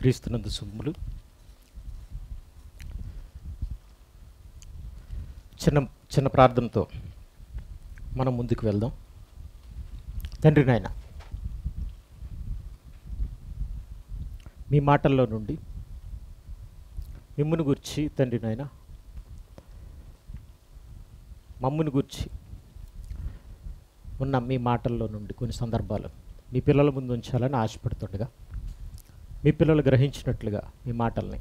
క్రీస్తునందు శుభములు. చిన్న ప్రార్థనతో మనం ముందుకు వెళ్దాం. తండ్రి నాయన, మీ మాటల్లో నుండి మిమ్మును గురించి తండ్రి నాయన, మమ్మును గురించి ఉన్న మీ మాటల్లో నుండి కొన్ని సందర్భాలు మీ పిల్లల ముందు ఉంచాలని ఆశపడుతుండగా, మీ పిల్లలు గ్రహించినట్లుగా మీ మాటల్ని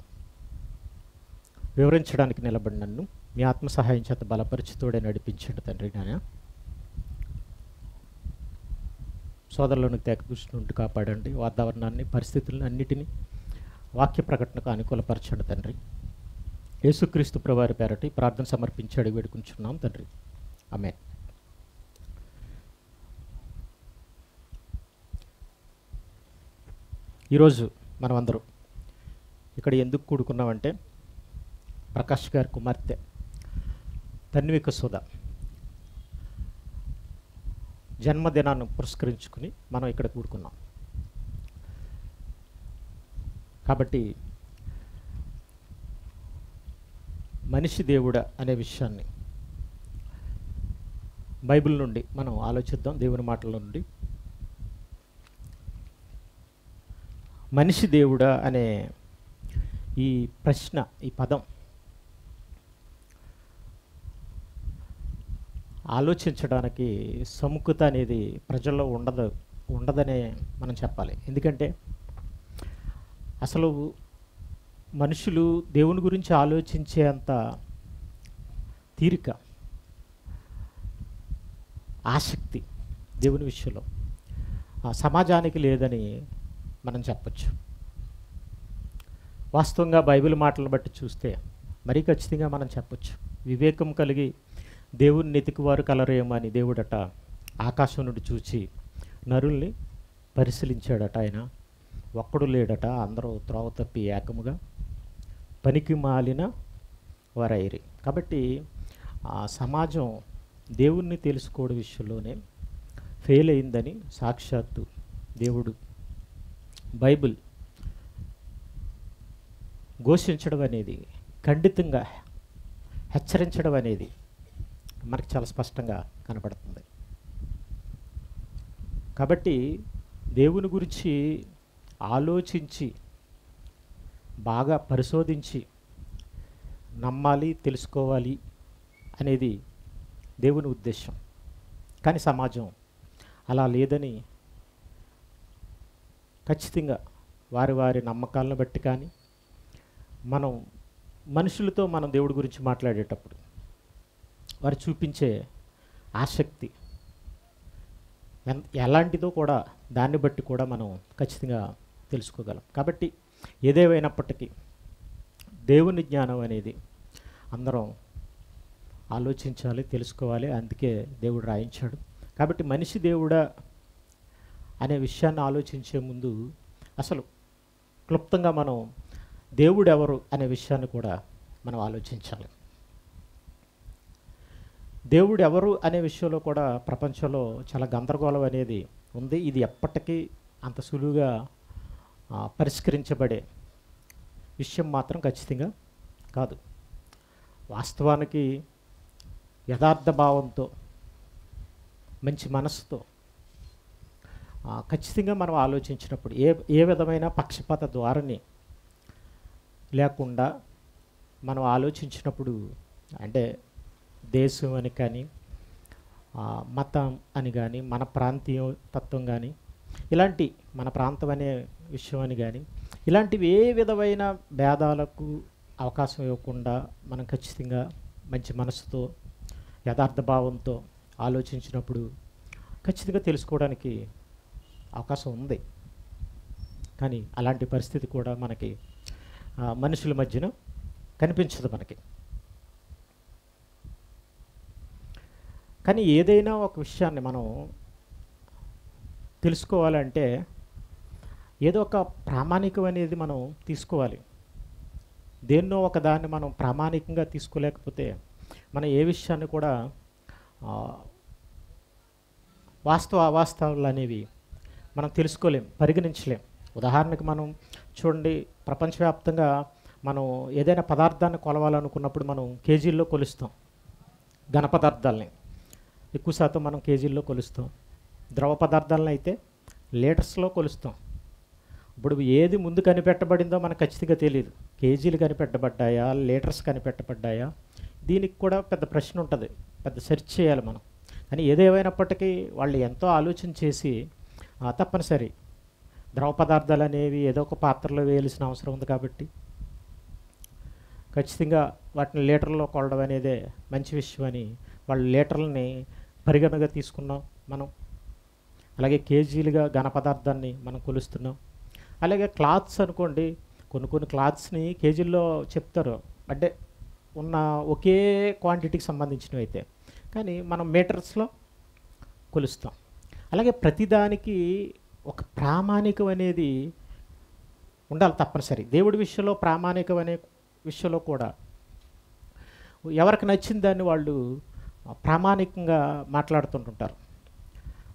వివరించడానికి నిలబడి నన్ను మీ ఆత్మ సహాయం చేత బలపరిచితోడే నడిపించండి తండ్రి నాయన. సోదరులను దృష్టి నుండి కాపాడండి. వాతావరణాన్ని, పరిస్థితులను అన్నిటినీ వాక్య ప్రకటనకు అనుకూలపరచండి తండ్రి. యేసుక్రీస్తు ప్రభువారి పేరటి ప్రార్థన సమర్పించి అడిగి వేడుకుంటున్నాం తండ్రి. ఆమేన్. ఈరోజు మనం అందరం ఇక్కడ ఎందుకు కూడుకున్నామంటే, ప్రకాష్ గారి కుమార్తె తన్విక సుధ జన్మదినాన్ని పురస్కరించుకుని మనం ఇక్కడ కూడుకున్నాం. కాబట్టి మనిషి దేవుడా అనే విషయాన్ని బైబిల్ నుండి మనం ఆలోచిద్దాం. దేవుని మాటల నుండి మనిషి దేవుడా అనే ఈ ప్రశ్న, ఈ పదం ఆలోచించడానికి సముఖత అనేది ప్రజల్లో ఉండదనే మనం చెప్పాలి. ఎందుకంటే అసలు మనుషులు దేవుని గురించి ఆలోచించే అంత తీరిక, ఆసక్తి దేవుని విషయంలో సమాజానికి లేదని మనం చెప్పచ్చు. వాస్తవంగా బైబిల్ మాటలను బట్టి చూస్తే మరీ ఖచ్చితంగా మనం చెప్పచ్చు, వివేకం కలిగి దేవుని నెతికివారు కలరేమో అని దేవుడట ఆకాశం నుండి చూచి నరుల్ని పరిశీలించాడట. ఆయన ఒక్కడు లేడట, అందరూ త్రోవ తప్పి ఏకముగా పనికి మాలిన వారైరి. కాబట్టి ఆ సమాజం దేవుణ్ణి తెలుసుకోవడం విషయంలోనే ఫెయిల్ అయిందని సాక్షాత్తు దేవుడు బైబిల్ ఘోషించడం అనేది, ఖండితంగా హెచ్చరించడం అనేది మనకు చాలా స్పష్టంగా కనపడుతుంది. కాబట్టి దేవుని గురించి ఆలోచించి బాగా పరిశోధించి నమ్మాలి, తెలుసుకోవాలి అనేది దేవుని ఉద్దేశం. కానీ సమాజం అలా లేదని ఖచ్చితంగా వారి వారి నమ్మకాలను బట్టి కానీ, మనం మనుషులతో మనం దేవుడి గురించి మాట్లాడేటప్పుడు వారు చూపించే ఆసక్తి ఎలాంటిదో కూడా దాన్ని బట్టి కూడా మనం ఖచ్చితంగా తెలుసుకోగలం. కాబట్టి ఏదేమైనప్పటికీ దేవుని జ్ఞానం అనేది అందరం ఆలోచించాలి, తెలుసుకోవాలి. అందుకే దేవుడు రాయించాడు. కాబట్టి మనిషి దేవుడా అనే విషయాన్ని ఆలోచించే ముందు అసలు క్లుప్తంగా మనం దేవుడు ఎవరు అనే విషయాన్ని కూడా మనం ఆలోచించాలి. దేవుడు ఎవరు అనే విషయంలో కూడా ప్రపంచంలో చాలా గందరగోళం అనేది ఉంది. ఇది ఎప్పటికీ అంత సులువుగా పరిష్కరించబడే విషయం మాత్రం ఖచ్చితంగా కాదు. వాస్తవానికి యథార్థ భావంతో, మంచి మనసుతో ఖచ్చితంగా మనం ఆలోచించినప్పుడు ఏ విధమైన పక్షపాత ధోరణి లేకుండా మనం ఆలోచించినప్పుడు, అంటే దేశం అని కానీ, మతం అని కానీ, మన ప్రాంతీయ తత్వం కానీ, ఇలాంటి మన ప్రాంతం అనే విషయం అని కానీ, ఇలాంటివి ఏ విధమైన భేదాలకు అవకాశం ఇవ్వకుండా మనం ఖచ్చితంగా మంచి మనసుతో, యథార్థ భావంతో ఆలోచించినప్పుడు ఖచ్చితంగా తెలుసుకోవడానికి అవకాశం ఉంది. కానీ అలాంటి పరిస్థితి కూడా మనకి మనుషుల మధ్యన కనిపించదు మనకి. కానీ ఏదైనా ఒక విషయాన్ని మనం తెలుసుకోవాలంటే ఏదో ఒక ప్రామాణికం అనేది మనం తీసుకోవాలి. దేన్నో ఒక దాన్ని మనం ప్రామాణికంగా తీసుకోలేకపోతే మనం ఏ విషయాన్ని కూడా వాస్తవ అవాస్తవాలు అనేవి మనం తెలుసుకోలేం, పరిగణించలేం. ఉదాహరణకు మనం చూడండి, ప్రపంచవ్యాప్తంగా మనం ఏదైనా పదార్థాన్ని కొలవాలనుకున్నప్పుడు మనం కేజీల్లో కొలుస్తాం. ఘన పదార్థాలని ఎక్కువ శాతం మనం కేజీల్లో కొలుస్తాం. ద్రవ పదార్థాలను అయితే లీటర్స్లో కొలుస్తాం. ఇప్పుడు ఏది ముందు కనిపెట్టబడిందో మనకు ఖచ్చితంగా తెలియదు. కేజీలు కనిపెట్టబడ్డాయా, లీటర్స్ కనిపెట్టబడ్డాయా, దీనికి కూడా పెద్ద ప్రశ్న ఉంటుంది, పెద్ద సెర్చ్ చేయాలి మనం. కానీ ఏదేమైనప్పటికీ వాళ్ళు ఎంతో ఆలోచన చేసి తప్పనిసరి ద్రవ పదార్థాలు అనేవి ఏదో ఒక పాత్రలో వేయాల్సిన అవసరం ఉంది కాబట్టి ఖచ్చితంగా వాటిని లీటర్లో కొలడం అనేదే మంచి విషయం అని వాళ్ళ లీటర్లని పరిగణగా తీసుకున్నాం మనం. అలాగే కేజీలుగా ఘన పదార్థాన్ని మనం కొలుస్తున్నాం. అలాగే క్లాత్స్ అనుకోండి, కొన్ని క్లాత్స్ని కేజీల్లో చెప్తారు, అంటే ఉన్న ఒకే క్వాంటిటీకి సంబంధించినవి అయితే, కానీ మనం మీటర్స్లో కొలుస్తాం. అలాగే ప్రతిదానికి ఒక ప్రామాణికం అనేది ఉండాలి తప్పనిసరి. దేవుడి విషయంలో ప్రామాణికం అనే విషయంలో కూడా ఎవరికి నచ్చిన దాన్ని వాళ్ళు ప్రామాణికంగా మాట్లాడుతుంటుంటారు.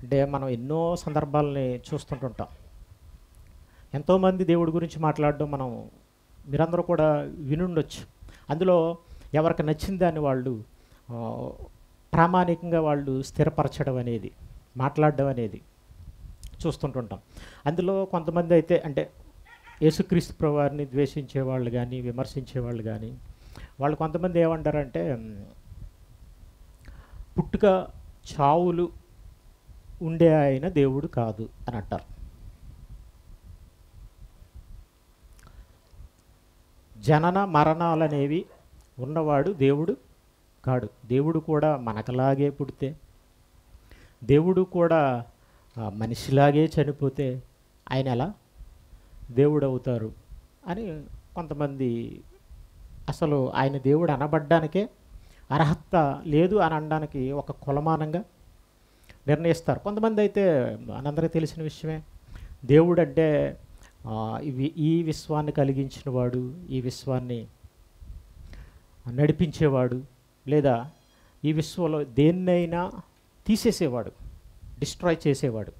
అంటే మనం ఎన్నో సందర్భాలని చూస్తుంటుంటాం. ఎంతోమంది దేవుడి గురించి మాట్లాడడం మనం మీరందరూ కూడా వినుండొచ్చు. అందులో ఎవరికి నచ్చిన దాన్ని వాళ్ళు ప్రామాణికంగా వాళ్ళు స్థిరపరచడం అనేది, మాట్లాడడం అనేది చూస్తుంటుంటాం. అందులో కొంతమంది అయితే అంటే యేసుక్రీస్తు ప్రభువారిని ద్వేషించే వాళ్ళు కానీ, విమర్శించే వాళ్ళు కానీ, వాళ్ళు కొంతమంది ఏమంటారంటే పుట్టుక చావులు ఉండే ఆయన దేవుడు కాదు అని అంటారు. జనన మరణాలనేవి ఉన్నవాడు దేవుడు కాడు. దేవుడు కూడా మనకలాగే పుడితే, దేవుడు కూడా మనిషిలాగే చనిపోతే ఆయన ఎలా దేవుడు అవుతారు అని కొంతమంది అసలు ఆయన దేవుడు అనబడ్డానికే అర్హత లేదు అని అనడానికి ఒక కొలమానంగా నిర్ణయిస్తారు. కొంతమంది అయితే మనందరికీ తెలిసిన విషయమే, దేవుడు అంటే ఈ విశ్వాన్ని కలిగించిన వాడు, ఈ విశ్వాన్ని నడిపించేవాడు, లేదా ఈ విశ్వంలో దేన్నైనా తీసేసేవాడు, డిస్ట్రాయ్ చేసేవాడు.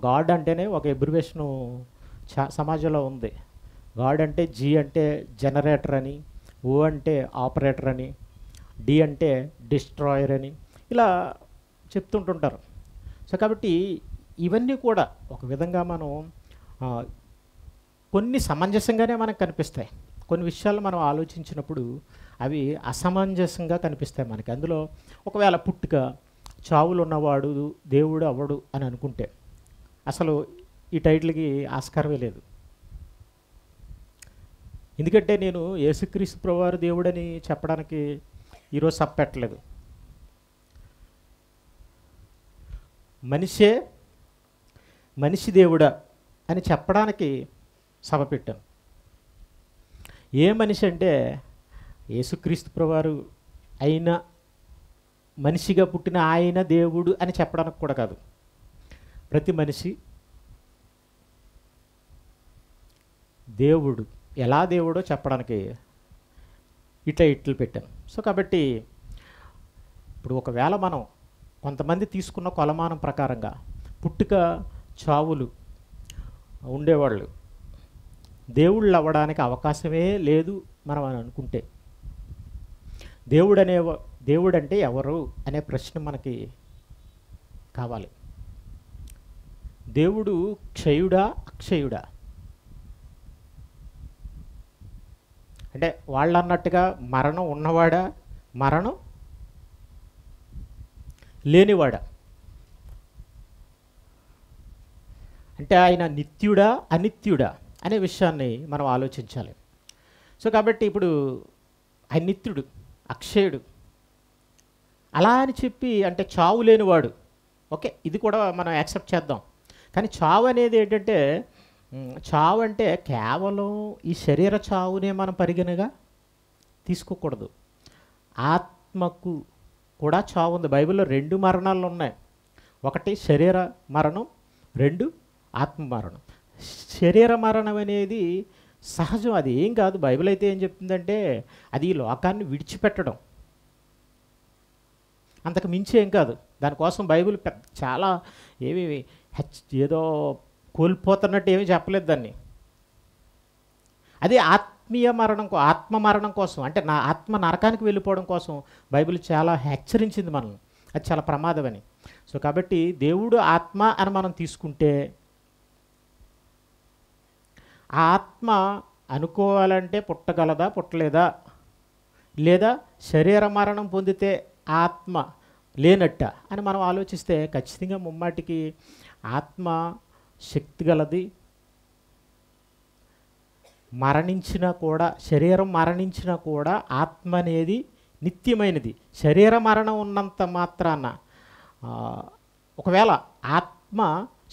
గాడ్ అంటేనే ఒక ఎబ్రివేషను సమాజంలో ఉంది. గాడ్ అంటే జీ అంటే జనరేటర్ అని, ఓ అంటే ఆపరేటర్ అని, డి అంటే డిస్ట్రాయర్ అని ఇలా చెప్తుంటుంటారు. సో కాబట్టి ఇవన్నీ కూడా ఒక విధంగా మనం కొన్ని సమంజసంగానే మనకు కనిపిస్తాయి. కొన్ని విషయాలు మనం ఆలోచించినప్పుడు అవి అసమంజసంగా కనిపిస్తాయి మనకి. అందులో ఒకవేళ పుట్టుక చావులు ఉన్నవాడు దేవుడు అవ్వడు అని అనుకుంటే అసలు ఈ టైటిల్కి ఆస్కారమే లేదు. ఎందుకంటే నేను యేసుక్రీస్తు ప్రభువారు దేవుడని చెప్పడానికి ఈరోజు సబ్ పెట్టలేదు. మనిషి దేవుడా అని చెప్పడానికి సభ పెట్టాను. ఏ మనిషి అంటే యేసుక్రీస్తు ప్రభువారు అయిన మనిషిగా పుట్టిన ఆయన దేవుడు అని చెప్పడానికి కూడా కాదు. ప్రతి మనిషి దేవుడు, ఎలా దేవుడో చెప్పడానికి ఇట్లు పెట్టాను. సో కాబట్టి ఇప్పుడు ఒకవేళ మనం కొంతమంది తీసుకున్న కొలమానం ప్రకారంగా పుట్టుక చావులు ఉండేవాళ్ళు దేవుళ్ళు అవ్వడానికి అవకాశమే లేదు మనం అని అనుకుంటే, దేవుడు అంటే ఎవరు అనే ప్రశ్న మనకి కావాలి. దేవుడు క్షయుడా అక్షయుడా? అంటే వాళ్ళు అన్నట్టుగా మరణం ఉన్నవాడా, మరణం లేనివాడా? అంటే ఆయన నిత్యుడా అనిత్యుడా అనే విషయాన్ని మనం ఆలోచించాలి. సో కాబట్టి ఇప్పుడు ఆయన నిత్యుడు, అక్షయుడు అలా అని చెప్పి అంటే చావు లేనివాడు, ఓకే, ఇది కూడా మనం యాక్సెప్ట్ చేద్దాం. కానీ చావు అనేది ఏంటంటే, చావు అంటే కేవలం ఈ శరీర చావునే మనం పరిగణగా తీసుకోకూడదు. ఆత్మకు కూడా చావు ఉంది. బైబిల్లో 2 మరణాలు ఉన్నాయి. ఒకటి శరీర మరణం, 2 ఆత్మ మరణం. శరీర మరణం అనేది సహజం, అది ఏం కాదు. బైబిల్ అయితే ఏం చెప్తుందంటే అది ఈ లోకాన్ని విడిచిపెట్టడం, అంతకు మించి ఏం కాదు. దానికోసం బైబిల్ చాలా ఏదో కోల్పోతున్నట్టు ఏమీ చెప్పలేదు దాన్ని. అది ఆత్మీయ మరణం ఆత్మ మరణం కోసం, అంటే నా ఆత్మ నరకానికి వెళ్ళిపోవడం కోసం బైబిల్ చాలా హెచ్చరించింది మనల్ని. అది చాలా ప్రమాదమని. సో కాబట్టి దేవుడు ఆత్మ అని మనం తీసుకుంటే ఆ ఆత్మ అనుకోవాలంటే పుట్టగలదా, పుట్టలేదా, లేదా శరీర మరణం పొందితే ఆత్మ లేనట్ట అని మనం ఆలోచిస్తే ఖచ్చితంగా ముమ్మాటికి ఆత్మ శక్తి గలది. మరణించినా కూడా, శరీరం మరణించినా కూడా ఆత్మ అనేది నిత్యమైనది. శరీర మరణం ఉన్నంత మాత్రాన ఒకవేళ ఆత్మ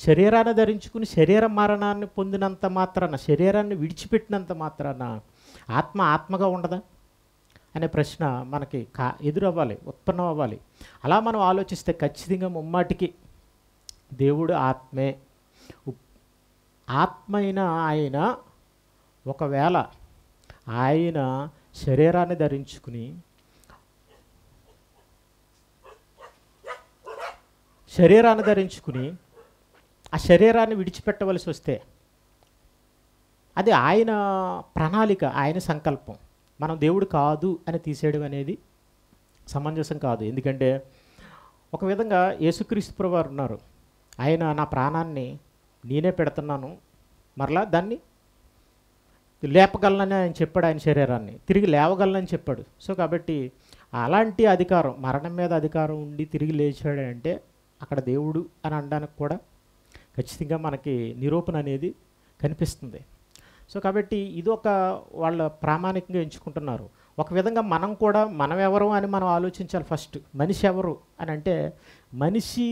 శరీరాన్ని ధరించుకుని శరీర మరణాన్ని పొందినంత మాత్రాన, శరీరాన్ని విడిచిపెట్టినంత మాత్రాన ఆత్మ ఆత్మగా ఉండదా అనే ప్రశ్న మనకి ఎదురవ్వాలి, ఉత్పన్నం అవ్వాలి. అలా మనం ఆలోచిస్తే ఖచ్చితంగా ముమ్మాటికి దేవుడు ఆత్మే. ఆత్మ అయిన ఆయన ఒకవేళ ఆయన శరీరాన్ని ధరించుకుని ఆ శరీరాన్ని విడిచిపెట్టవలసి వస్తే అది ఆయన ప్రణాళిక, ఆయన సంకల్పం. మనం దేవుడు కాదు అని తీసేయడం అనేది సమంజసం కాదు. ఎందుకంటే ఒక విధంగా యేసుక్రీస్తు ప్రభువారు ఉన్నారు. ఆయన నా ప్రాణాన్ని నేనే పెడుతున్నాను, మరలా దాన్ని లేపగలనని ఆయన చెప్పాడు. ఆయన శరీరాన్ని తిరిగి లేవగలనని చెప్పాడు. సో కాబట్టి అలాంటి అధికారం, మరణం మీద అధికారం ఉండి తిరిగి లేచాడంటే అక్కడ దేవుడు అని అనడానికి కూడా ఖచ్చితంగా మనకి నిరూపణ అనేది కనిపిస్తుంది. సో కాబట్టి ఇది ఒక వాళ్ళ ప్రామాణికంగా ఎంచుకుంటున్నారు. ఒక విధంగా మనం కూడా మనం ఎవరు అని మనం ఆలోచించాలి. ఫస్ట్ మనిషి ఎవరు అని అంటే, మనిషి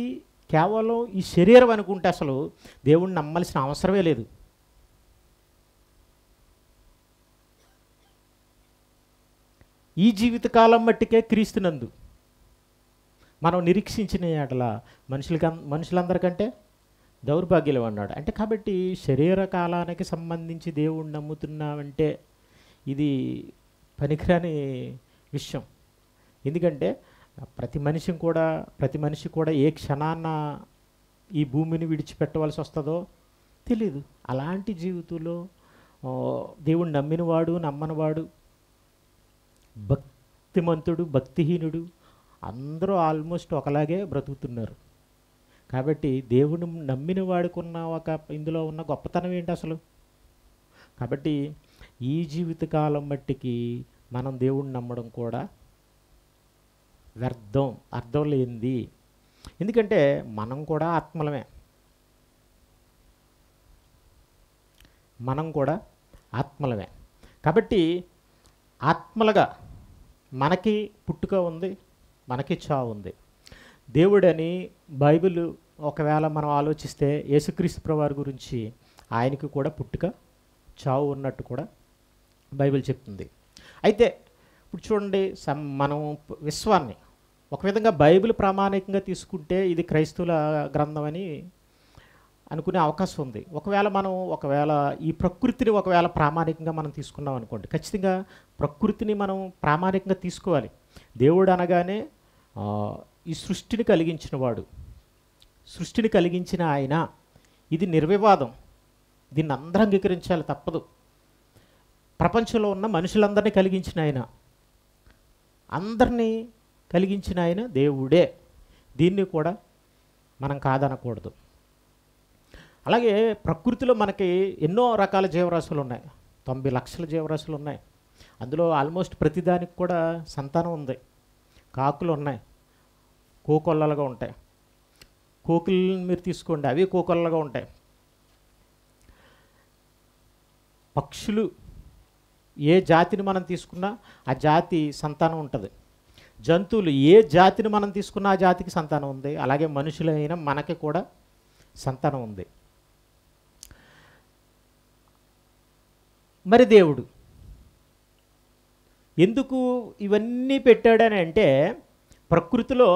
కేవలం ఈ శరీరం అనుకుంటే అసలు దేవుణ్ణి నమ్మాల్సిన అవసరమే లేదు. ఈ జీవితకాలం మట్టికే క్రీస్తునందు మనం నిరీక్షించిన ఎడల మనుషులందరికంటే దౌర్భాగ్యులు అన్నాడు. అంటే కాబట్టి శరీర కాలానికి సంబంధించి దేవుణ్ణి నమ్ముతున్నామంటే ఇది పనికిరాని విషయం. ఎందుకంటే ప్రతి మనిషి కూడా ఏ క్షణాన్న ఈ భూమిని విడిచిపెట్టవలసి వస్తుందో తెలీదు. అలాంటి జీవితంలో దేవుణ్ణి నమ్మినవాడు, నమ్మనివాడు, భక్తిమంతుడు, భక్తిహీనుడు అందరూ ఆల్మోస్ట్ ఒకలాగే బ్రతుకుతున్నారు. కాబట్టి దేవుని నమ్మిన వాడికి ఉన్న ఇందులో ఉన్న గొప్పతనం ఏంటి అసలు? కాబట్టి ఈ జీవితకాలం మట్టికి మనం దేవుణ్ణి నమ్మడం కూడా వ్యర్థం, అర్థం లేనిది. ఎందుకంటే మనం కూడా ఆత్మలమే. కాబట్టి ఆత్మలుగా మనకి పుట్టుక ఉంది, మనకి చావు ఉంది. దేవుడని బైబిల్ ఒకవేళ మనం ఆలోచిస్తే యేసుక్రీస్తు ప్రభువారి గురించి ఆయనకి కూడా పుట్టుక, చావు ఉన్నట్టు కూడా బైబిల్ చెప్తుంది. అయితే ఇప్పుడు చూడండి, మనం విశ్వాన్ని ఒక విధంగా బైబిల్ ప్రామాణికంగా తీసుకుంటే ఇది క్రైస్తవుల గ్రంథం అని అనుకునే అవకాశం ఉంది. ఒకవేళ ఈ ప్రకృతిని ఒకవేళ ప్రామాణికంగా మనం తీసుకున్నాం అనుకోండి, ఖచ్చితంగా ప్రకృతిని మనం ప్రామాణికంగా తీసుకోవాలి. దేవుడు అనగానే ఈ సృష్టిని కలిగించిన ఆయన, ఇది నిర్వివాదం, దీన్ని అందరూ అంగీకరించాలి, తప్పదు. ప్రపంచంలో ఉన్న మనుషులందరినీ కలిగించిన ఆయన, అందరినీ కలిగించిన ఆయన దేవుడే. దీన్ని కూడా మనం కాదనకూడదు. అలాగే ప్రకృతిలో మనకి ఎన్నో రకాల జీవరాశులు ఉన్నాయి, 90 లక్షల జీవరాశులు ఉన్నాయి. అందులో ఆల్మోస్ట్ ప్రతిదానికి కూడా సంతానం ఉంది. కాకులు ఉన్నాయి, కోకొల్లలుగా ఉంటాయి. కోకిల్ని మీరు తీసుకోండి, అవి కోకొల్లలుగా ఉంటాయి. పక్షులు ఏ జాతిని మనం తీసుకున్నా ఆ జాతి సంతానం ఉంటుంది. జంతువులు ఏ జాతిని మనం తీసుకున్నా ఆ జాతికి సంతానం ఉంది. అలాగే మనుషులైన మనకి కూడా సంతానం ఉంది. మరి దేవుడు ఎందుకు ఇవన్నీ పెట్టాడని అంటే, ప్రకృతిలో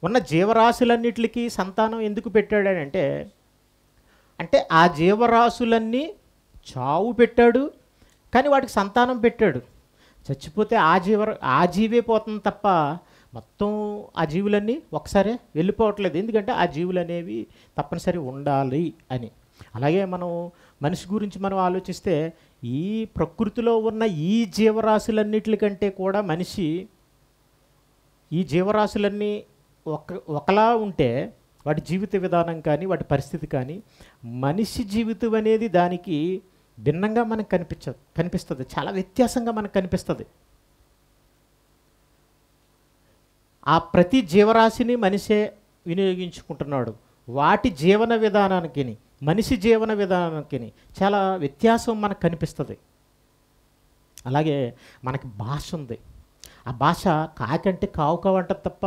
ఉన్న జీవరాశులన్నిటికీ సంతానం ఎందుకు పెట్టాడని అంటే ఆ జీవరాశులన్నీ చావు పెట్టాడు, కానీ వాటికి సంతానం పెట్టాడు. చచ్చిపోతే ఆ జీవే పోతుంది తప్ప మొత్తం ఆ జీవులన్నీ ఒకసారి వెళ్ళిపోవట్లేదు. ఎందుకంటే ఆ జీవులు అనేవి తప్పనిసరి ఉండాలి అని. అలాగే మనం మనిషి గురించి మనం ఆలోచిస్తే ఈ ప్రకృతిలో ఉన్న ఈ జీవరాశులన్నిటికంటే కూడా మనిషి, ఈ జీవరాశులన్నీ ఒకలా ఉంటే వాటి జీవిత విధానం కానీ వాటి పరిస్థితి కానీ మనిషి జీవితం అనేది దానికి భిన్నంగా మనకు కనిపిస్తుంది, చాలా వ్యత్యాసంగా మనకు కనిపిస్తుంది. ఆ ప్రతి జీవరాశిని మనిషే వినియోగించుకుంటున్నాడు. వాటి జీవన విధానానికి మనిషి జీవన విధానానికి చాలా వ్యత్యాసం మనకు కనిపిస్తుంది. అలాగే మనకి భాష ఉంది. ఆ భాష కాకి అంటే కావు కావు అంటది తప్ప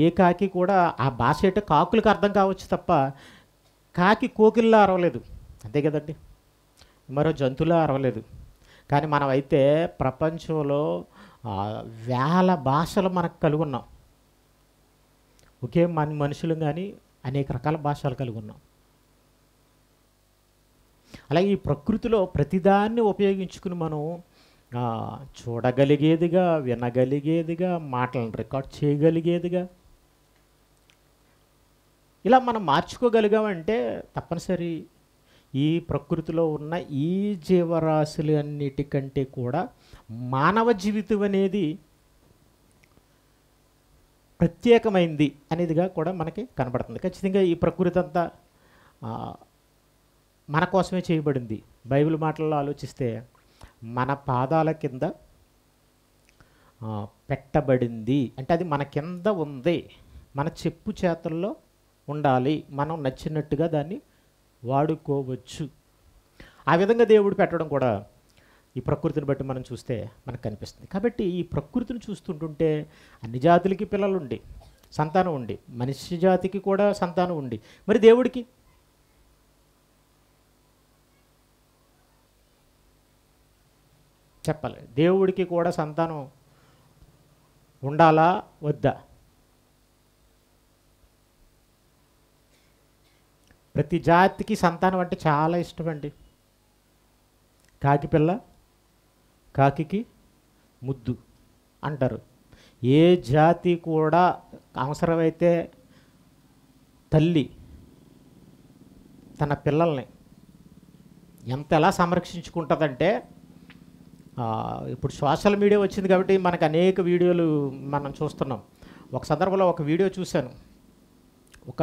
ఏ కాకి కూడా ఆ భాష ఏంటో కాకులకు అర్థం కావచ్చు తప్ప కాకి కోకిల్లా అరవలేదు, అంతే కదండి, మరో జంతువులా అరవలేదు. కానీ మనం అయితే ప్రపంచంలో వేల భాషలు మనకు కలిగి ఉన్నాం. ఒకే మనుషులు కానీ అనేక రకాల భాషలు కలిగి ఉన్నాం. అలాగే ఈ ప్రకృతిలో ప్రతిదాన్ని ఉపయోగించుకుని మనం చూడగలిగేదిగా, వినగలిగేదిగా, మాటలను రికార్డ్ చేయగలిగేదిగా ఇలా మనం మార్చుకోగలిగామంటే తప్పనిసరి ఈ ప్రకృతిలో ఉన్న ఈ జీవరాశులు అన్నిటికంటే కూడా మానవ జీవితం అనేది ప్రత్యేకమైంది అనేదిగా కూడా మనకి కనబడుతుంది. ఖచ్చితంగా ఈ ప్రకృతి అంతా మన కోసమే చేయబడింది. బైబిల్ మాటల్లో ఆలోచిస్తే మన పాదాల కింద పెట్టబడింది అంటే అది మన కింద ఉంది, మన చెప్పు చేతుల్లో ఉండాలి, మనం నచ్చినట్టుగా దాన్ని వాడుకోవచ్చు. ఆ విధంగా దేవుడు పెట్టడం కూడా ఈ ప్రకృతిని బట్టి మనం చూస్తే మనకు కనిపిస్తుంది. కాబట్టి ఈ ప్రకృతిని చూస్తుంటుంటే అన్ని జాతులకి పిల్లలు ఉండి సంతానం ఉండి, మనిషి జాతికి కూడా సంతానం ఉండి, మరి దేవుడికి చెప్పాలి, దేవుడికి కూడా సంతానం ఉండాలా వద్దా? ప్రతి జాతికి సంతానం అంటే చాలా ఇష్టం అండి. కాకి పిల్ల కాకికి ముద్దు అంటారు. ఏ జాతి కూడా అవసరమైతే తల్లి తన పిల్లల్ని ఎలా సంరక్షించుకుంటుందంటే, ఇప్పుడు సోషల్ మీడియా వచ్చింది కాబట్టి మనకు అనేక వీడియోలు మనం చూస్తున్నాం. ఒక సందర్భంలో ఒక వీడియో చూశాను. ఒక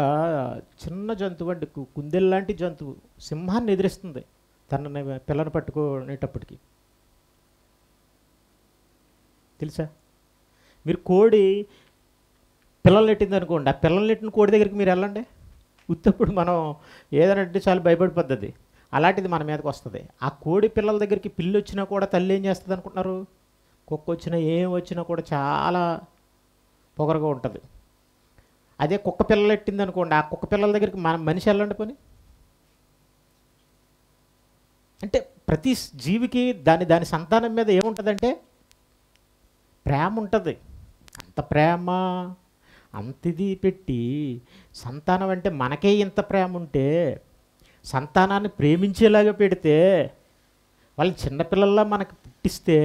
చిన్న జంతువు అండి, కుందేలు జంతువు సింహాన్ని ఎదిరిస్తుంది తన పిల్లని పట్టుకునేటప్పటికి. తెలుసా? మీరు కోడి పిల్లలు నెట్టింది అనుకోండి, ఆ పిల్లలు నెట్టిన కోడి దగ్గరికి మీరు వెళ్ళండి, ఉత్తప్పుడు మనం ఏదనంటే చాలా భయపడిపోద్ది. అలాంటిది మన మీదకి వస్తుంది. ఆ కోడి పిల్లల దగ్గరికి పిల్లి వచ్చినా కూడా తల్లి ఏం చేస్తుంది అనుకుంటున్నారు? కుక్క వచ్చినా ఏం వచ్చినా కూడా చాలా పొగరగా ఉంటుంది. అదే కుక్క పిల్లలు ఎట్టింది అనుకోండి, ఆ కుక్క పిల్లల దగ్గరికి మన మనిషి వెళ్ళండి పని. అంటే ప్రతి జీవికి దాని సంతానం మీద ఏముంటుందంటే ప్రేమ ఉంటుంది. అంత ప్రేమ అంతది పెట్టి సంతానం అంటే మనకే ఇంత ప్రేమ ఉంటే సంతానాన్ని ప్రేమించేలాగా పెడితే, వాళ్ళు చిన్నపిల్లల్లా మనకు పుట్టిస్తే,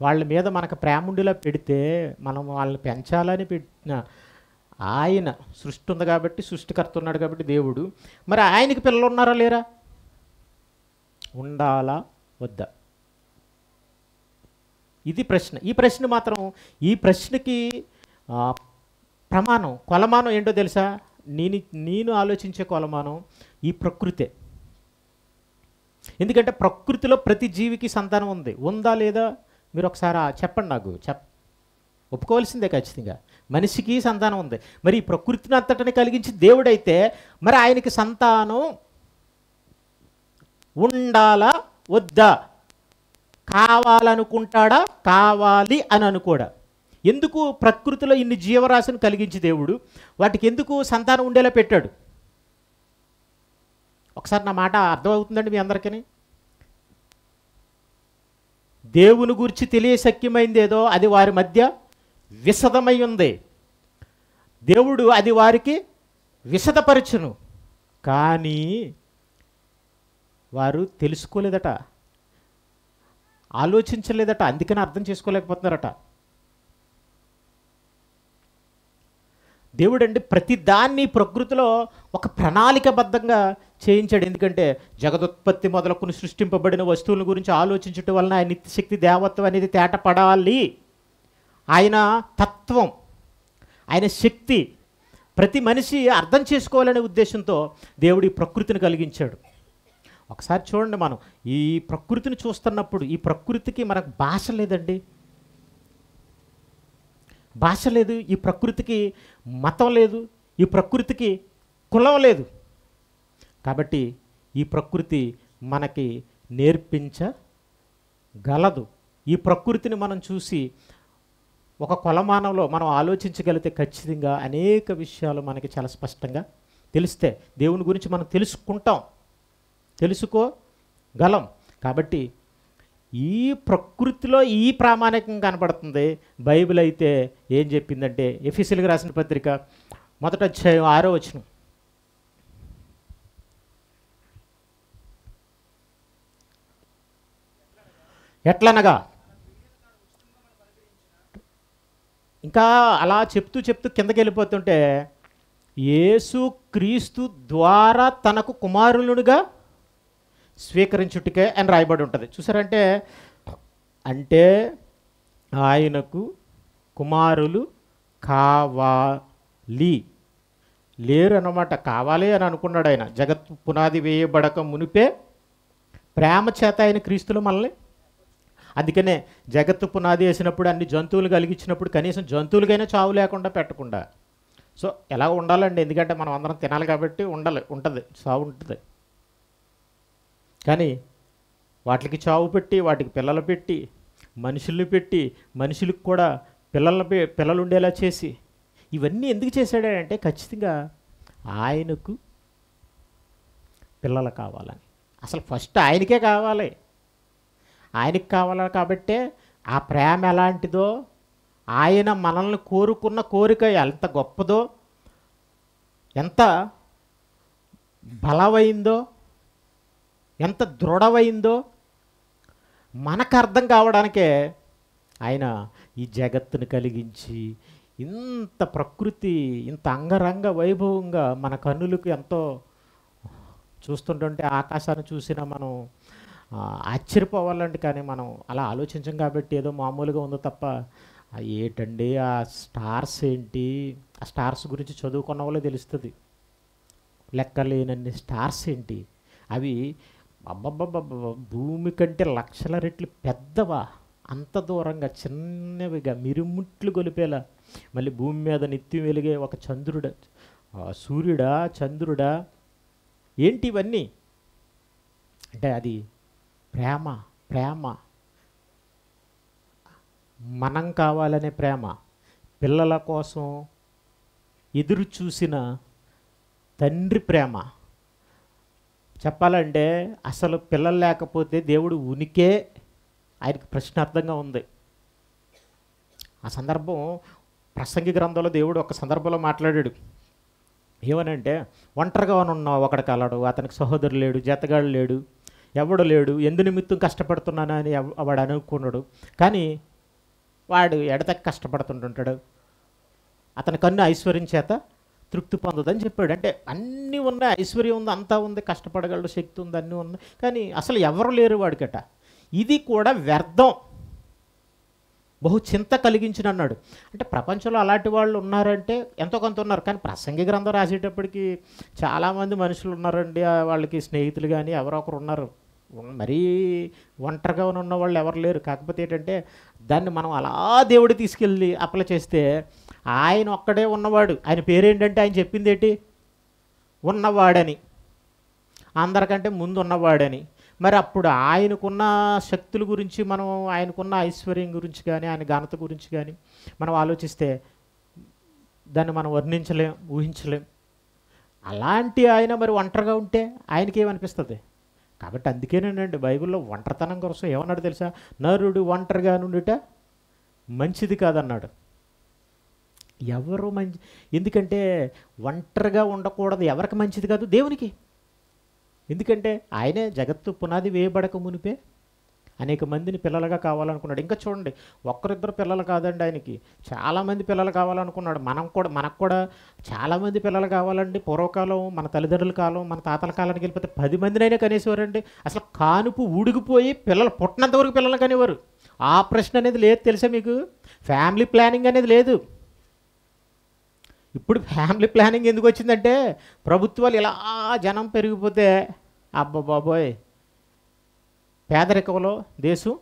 వాళ్ళ మీద మనకు ప్రేమ ఉండేలా పెడితే, మనం వాళ్ళని పెంచాలని పెట్టిన ఆయన సృష్టి ఉంది కాబట్టి, సృష్టికర్త ఉన్నాడు కాబట్టి దేవుడు, మరి ఆయనకి పిల్లలు ఉన్నారా లేరా? ఉండాలా వద్దా? ఇది ప్రశ్న. ఈ ప్రశ్న మాత్రం, ఈ ప్రశ్నకి ప్రమాణం కొలమానం ఏంటో తెలుసా? నేను ఆలోచించే కొలమానం ఈ ప్రకృతే. ఎందుకంటే ప్రకృతిలో ప్రతి జీవికి సంతానం ఉంది. ఉందా లేదా మీరు ఒకసారి చెప్పండి నాకు. ఒప్పుకోవాల్సిందే ఖచ్చితంగా. మనిషికి సంతానం ఉంది. మరి ఈ ప్రకృతిని అంతటిని కలిగించి దేవుడైతే మరి ఆయనకి సంతానం ఉండాలా వద్దా? కావాలనుకుంటాడా కావాలి అని అనుకోడా? ఎందుకు ప్రకృతిలో ఇన్ని జీవరాశిని కలిగించి దేవుడు వాటికి ఎందుకు సంతానం ఉండేలా పెట్టాడు? ఒకసారి నా మాట అర్థమవుతుందండి మీ అందరికీ? దేవుని గురించి తెలియశక్యమైంది ఏదో అది వారి మధ్య విశదమై ఉంది. దేవుడు అది వారికి విశదపరచును, కానీ వారు తెలుసుకోలేదట, ఆలోచించలేదట, అందుకని అర్థం చేసుకోలేకపోతున్నారట. దేవుడండి ప్రతి దాన్ని ప్రకృతిలో ఒక ప్రణాళికబద్ధంగా చేయించాడు. ఎందుకంటే జగదుత్పత్తి మొదలుకొని సృష్టింపబడిన వస్తువుల గురించి ఆలోచించటం వలన ఆయన నిత్యశక్తి దేవత్వం అనేది తేటపడాలి. ఆయన తత్వం, ఆయన శక్తి ప్రతి మనిషి అర్థం చేసుకోవాలనే ఉద్దేశంతో దేవుడు ఈ ప్రకృతిని కలిగించాడు. ఒకసారి చూడండి, మనం ఈ ప్రకృతిని చూస్తున్నప్పుడు ఈ ప్రకృతికి మనకు భాష లేదండి, భాష లేదు. ఈ ప్రకృతికి మతం లేదు, ఈ ప్రకృతికి కులం లేదు. కాబట్టి ఈ ప్రకృతి మనకి నేర్పించగలదు. ఈ ప్రకృతిని మనం చూసి ఒక కొలమానంలో మనం ఆలోచించగలిగితే ఖచ్చితంగా అనేక విషయాలు మనకి చాలా స్పష్టంగా తెలిస్తే దేవుని గురించి మనం తెలుసుకోగలం. కాబట్టి ఈ ప్రకృతిలో ఈ ప్రామాణికం కనబడుతుంది. బైబిల్ అయితే ఏం చెప్పిందంటే ఎఫెసీయులకు రాసిన పత్రిక 1వ అధ్యాయం 6వ వచనం, ఎట్లనగా, ఇంకా అలా చెప్తూ కిందకి వెళ్ళిపోతుంటే యేసు క్రీస్తు ద్వారా తనకు కుమారులుగా స్వీకరించుటకే అని రాయబడి ఉంటుంది. చూసారంటే అంటే ఆయనకు కుమారులు కావాలి, లేరు అన్నమాట. కావాలి అని అనుకున్నాడు ఆయన. జగత్ పునాది వేయబడక మునిపే ప్రేమ చేత ఆయన క్రీస్తులు మనల్ని, అందుకనే జగత్తు పునాది వేసినప్పుడు అన్ని జంతువులు కలిగించినప్పుడు కనీసం జంతువులకైనా చావు లేకుండా పెట్టకుండా. సో ఎలా ఉండాలండి, ఎందుకంటే మనం అందరం తినాలి కాబట్టి ఉంటుంది, చావు ఉంటుంది. కానీ వాటికి చావు పెట్టి, వాటికి పిల్లలు పెట్టి, మనుషుల్ని పెట్టి, మనుషులకు కూడా పిల్లలు ఉండేలా చేసి ఇవన్నీ ఎందుకు చేశాడంటే ఖచ్చితంగా ఆయనకు పిల్లలు కావాలని. అసలు ఫస్ట్ ఆయనకే కావాలి, ఆయనకి కావాలి. కాబట్టే ఆ ప్రేమ ఎలాంటిదో, ఆయన మనల్ని కోరుకున్న కోరిక ఎంత గొప్పదో, ఎంత బలమైందో, ఎంత దృఢమైందో మనకు అర్థం కావడానికే ఆయన ఈ జగత్తును కలిగించి ఇంత ప్రకృతి ఇంత అంగరంగ వైభవంగా మన కన్నులకు ఎంతో చూస్తుంటుంటే ఆకాశాన్ని చూసినా మనం ఆశ్చర్యపోవాలండి. కానీ మనం అలా ఆలోచించం కాబట్టి ఏదో మామూలుగా ఉందో తప్ప ఏటండి ఆ స్టార్స్ ఏంటి, ఆ స్టార్స్ గురించి చదువుకున్న వాళ్ళే తెలుస్తుంది. లెక్కలేనన్ని స్టార్స్ ఏంటి అవి, అబ్బబ్బబ్బబ్బ భూమి కంటే లక్షల రెట్లు పెద్దవా, అంత దూరంగా చిన్నవిగా మిరుముట్లు గొలిపేలా, మళ్ళీ భూమి మీద నిత్యం వెలిగే ఒక సూర్యుడా చంద్రుడా ఏంటి ఇవన్నీ అంటే అది ప్రేమ మనం కావాలనే ప్రేమ, పిల్లల కోసం ఎదురు చూసిన తండ్రి ప్రేమ. చెప్పాలంటే అసలు పిల్లలు లేకపోతే దేవుడు ఉనికే ఆయనకి ప్రశ్నార్థంగా ఉంది. ఆ సందర్భం ప్రసంగి గ్రంథంలో దేవుడు ఒక సందర్భంలో మాట్లాడాడు. ఏమనంటే, ఒంటరిగా ఉన్నావు, ఒకడు కలడు, అతనికి సహోదరు లేడు, జతగాడు లేడు, ఎవడు లేడు, ఎందు నిమిత్తం కష్టపడుతున్నానని వాడు అనుకున్నాడు. కానీ వాడు ఎడతకి కష్టపడుతుంటుంటాడు, అతని కన్ను ఐశ్వర్యం చేత తృప్తి పొందదని చెప్పాడు. అంటే అన్నీ ఉన్నాయి, ఐశ్వర్యం ఉంది, అంతా ఉంది, కష్టపడగలడు, శక్తి ఉంది, అన్నీ ఉన్నాయి, కానీ అసలు ఎవరు లేరు వాడికట. ఇది కూడా వ్యర్థం, బహు చింత కలిగించిన అన్నాడు. అంటే ప్రపంచంలో అలాంటి వాళ్ళు ఉన్నారంటే ఎంతో కొంత ఉన్నారు. కానీ ప్రసంగి గ్రంథం రాసేటప్పటికి చాలామంది మనుషులు ఉన్నారండి, వాళ్ళకి స్నేహితులు కానీ ఎవరో ఒకరు ఉన్నారు. మరీ ఒంటరిగా ఉన్న వాళ్ళు ఎవరు లేరు. కాకపోతే ఏంటంటే దాన్ని మనం అలా దేవుడు తీసుకెళ్ళి అప్లై చేస్తే ఆయన ఒక్కడే ఉన్నవాడు. ఆయన పేరేంటంటే ఆయన చెప్పింది ఏంటి, ఉన్నవాడని, అందరికంటే ముందు ఉన్నవాడని. మరి అప్పుడు ఆయనకున్న శక్తుల గురించి మనం, ఆయనకున్న ఐశ్వర్యం గురించి కానీ, ఆయన ఘనత గురించి కానీ మనం ఆలోచిస్తే దాన్ని మనం వర్ణించలేం, ఊహించలేం. అలాంటి ఆయన మరి ఒంటరిగా ఉంటే ఆయనకేమనిపిస్తుంది? కాబట్టి అందుకేనండి బైబిల్లో ఒంటరితనం కోసం ఏమన్నాడు తెలుసా, నరుడు ఒంటరిగా నుండిట మంచిది కాదన్నాడు. ఎవరు మంచి, ఎందుకంటే ఒంటరిగా ఉండకూడదు, ఎవరికి మంచిది కాదు, దేవునికి. ఎందుకంటే ఆయనే జగత్తు పునాది వేయబడక మునిపే అనేక మందిని పిల్లలుగా కావాలనుకున్నాడు. ఇంకా చూడండి, ఒక్కరిద్దరు పిల్లలు కాదండి ఆయనకి, చాలామంది పిల్లలు కావాలనుకున్నాడు. మనకు కూడా చాలామంది పిల్లలు కావాలండి. పూర్వకాలం మన తల్లిదండ్రుల కాలం, మన తాతల కాలానికి వెళ్ళిపోతే 10 మందినైనా కనేసేవారండి. అసలు కానుపు ఊడిగిపోయి పిల్లలు పుట్టినంత వరకు పిల్లలు కనేవారు. ఆ ప్రశ్న అనేది లేదు తెలుసా మీకు? ఫ్యామిలీ ప్లానింగ్ అనేది లేదు. ఇప్పుడు ఫ్యామిలీ ప్లానింగ్ ఎందుకు వచ్చిందంటే, ప్రభుత్వాలు ఇలా జనం పెరిగిపోతే అబ్బబాబోయ్ పేదరికంలో దేశం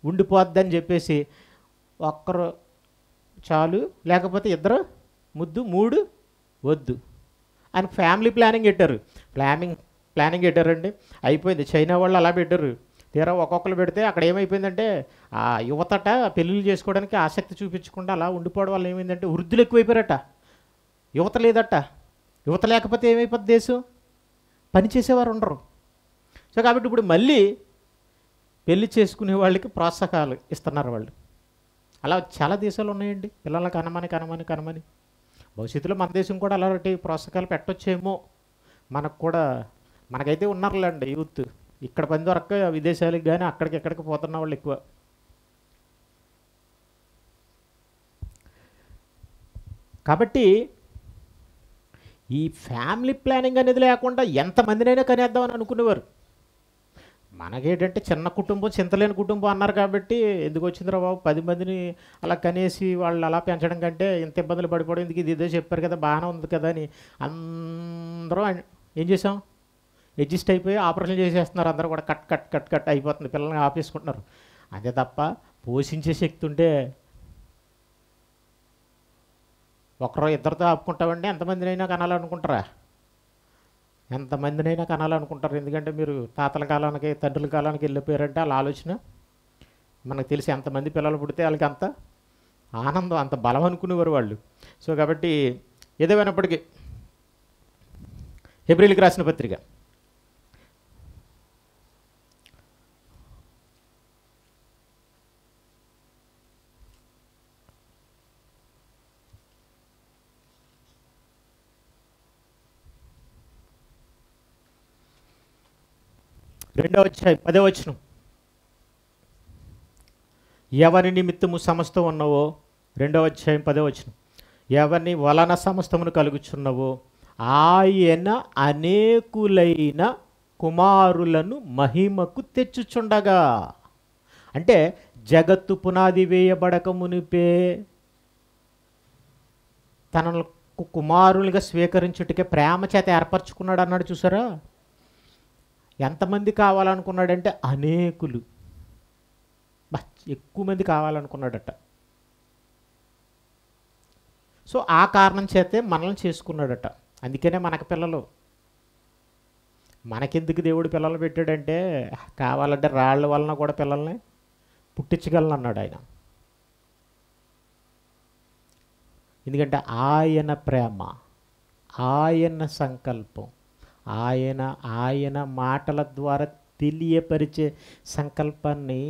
ఉండిపోద్దని చెప్పేసి ఒక్కరు చాలు, లేకపోతే ఇద్దరు ముద్దు, 3 వద్దు అని ఫ్యామిలీ ప్లానింగ్ పెట్టారు. ప్లానింగ్ పెట్టారండి. అయిపోయింది. చైనా వాళ్ళు అలా పెట్టారు. తీరా ఒక్కొక్కరు పెడితే అక్కడ ఏమైపోయిందంటే, ఆ యువతట పెళ్ళిళ్ళు చేసుకోవడానికి ఆసక్తి చూపించకుండా అలా ఉండిపోవడం వల్ల ఏమైందంటే వృద్ధులు ఎక్కువైపోయారట, యువత లేదట. యువత లేకపోతే ఏమైపోద్ది దేశం? పనిచేసేవారు ఉండరు. సో కాబట్టి ఇప్పుడు మళ్ళీ పెళ్లి చేసుకునే వాళ్ళకి ప్రోత్సాహాలు ఇస్తున్నారు వాళ్ళు. అలా చాలా దేశాలు ఉన్నాయండి. పిల్లలకు కనమని భవిష్యత్తులో మన దేశం కూడా అలాంటి ప్రోత్సాహాలు పెట్టొచ్చేమో. మనకైతే ఉన్నారులేండి యూత్. ఇక్కడ పని దొరక్క విదేశాలకు కానీ అక్కడికి పోతున్న వాళ్ళు ఎక్కువ. కాబట్టి ఈ ఫ్యామిలీ ప్లానింగ్ అనేది లేకుండా ఎంతమందినైనా కనేద్దామని అనుకునేవారు. మనకేంటంటే చిన్న కుటుంబం, చింతలేని కుటుంబం అన్నారు కాబట్టి ఎందుకు వచ్చిందిరా బాబు 10 మందిని అలా కనేసి వాళ్ళు అలా పెంచడం కంటే ఇంత ఇబ్బందులు పడిపోవడం ఎందుకు, ఇదే చెప్పారు కదా బాగానే ఉంది కదా అని అందరూ ఏం చేసాం, అడ్జస్ట్ అయిపోయి ఆపరేషన్ చేసేస్తున్నారు. అందరూ కూడా కట్ అయిపోతుంది, పిల్లల్ని ఆపేసుకుంటున్నారు. అదే తప్ప పోషించే శక్తి ఉంటే ఒకరో ఇద్దరితో ఆపుకుంటామండి. ఎంతమందినైనా కనాలనుకుంటారా? ఎంతమందినైనా కనాలనుకుంటారు. ఎందుకంటే మీరు తాతల కాలానికి, తండ్రుల కాలానికి వెళ్ళిపోయారంటే వాళ్ళ ఆలోచన మనకు తెలిసి ఎంతమంది పిల్లలు పుడితే వాళ్ళకి అంత ఆనందం, అంత బలం అనుకునేవారు వాళ్ళు. సో కాబట్టి ఏదేమైనప్పటికీ హెబ్రీయులకు రాసిన పత్రిక 2వ అధ్యాయం 10వ వచనం. ఎవరి నిమిత్తము సమస్తం ఉన్నవో, 2వ అధ్యాయం 10వ వచనం, ఎవరిని వలన సమస్తమును కలుగుచున్నవో ఆయన అనేకులైన కుమారులను మహిమకు తెచ్చుచుండగా. అంటే జగత్తు పునాది వేయబడక మునిపే తనను కుమారులుగా స్వీకరించుటకే ప్రేమ చేత ఏర్పరచుకున్నాడు అన్నాడు. చూసారా? ఎంతమంది కావాలనుకున్నాడంటే అనేకులు, ఎక్కువ మంది కావాలనుకున్నాడట. సో ఆ కారణం చేతే మనల్ని చేసుకున్నాడట. అందుకనే మనకు పిల్లలు. మనకెందుకు దేవుడు పిల్లలు పెట్టాడంటే, కావాలంటే రాళ్ళ వలన కూడా పిల్లల్ని పుట్టించగలను అన్నాడు ఆయన. ఎందుకంటే ఆయన ప్రేమ, ఆయన సంకల్పం, ఆయన మాటల ద్వారా తెలియపరిచే సంకల్పాన్ని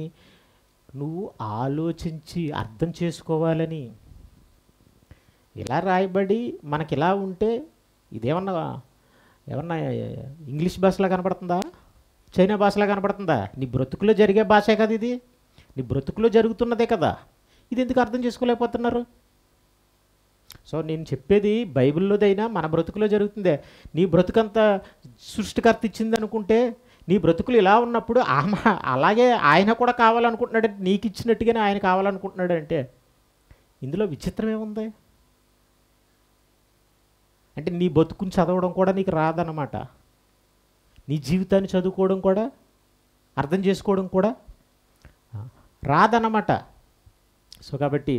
నువ్వు ఆలోచించి అర్థం చేసుకోవాలని. ఇలా రాయబడి మనకి ఇలా ఉంటే ఇదేమన్నా ఇంగ్లీష్ భాషలా కనపడుతుందా? చైనా భాషలా కనపడుతుందా? నీ బ్రతుకులో జరిగే భాషే కదా ఇది, నీ బ్రతుకులో జరుగుతున్నదే కదా. ఇది ఎందుకు అర్థం చేసుకోలేకపోతున్నారు? సో నేను చెప్పేది బైబిల్లోదైనా మన బ్రతుకులో జరుగుతుందే. నీ బ్రతుకంతా సృష్టికర్త ఇచ్చింది అనుకుంటే, నీ బ్రతుకులు ఇలా ఉన్నప్పుడు అలాగే ఆయన కూడా కావాలనుకుంటున్నాడు, నీకు ఇచ్చినట్టుగానే ఆయన కావాలనుకుంటున్నాడు. అంటే ఇందులో విచిత్రం ఏముంది? అంటే నీ బతుకుని చదవడం కూడా నీకు రాదన్నమాట. నీ జీవితాన్ని చదువుకోవడం కూడా, అర్థం చేసుకోవడం కూడా రాదన్నమాట. సో కాబట్టి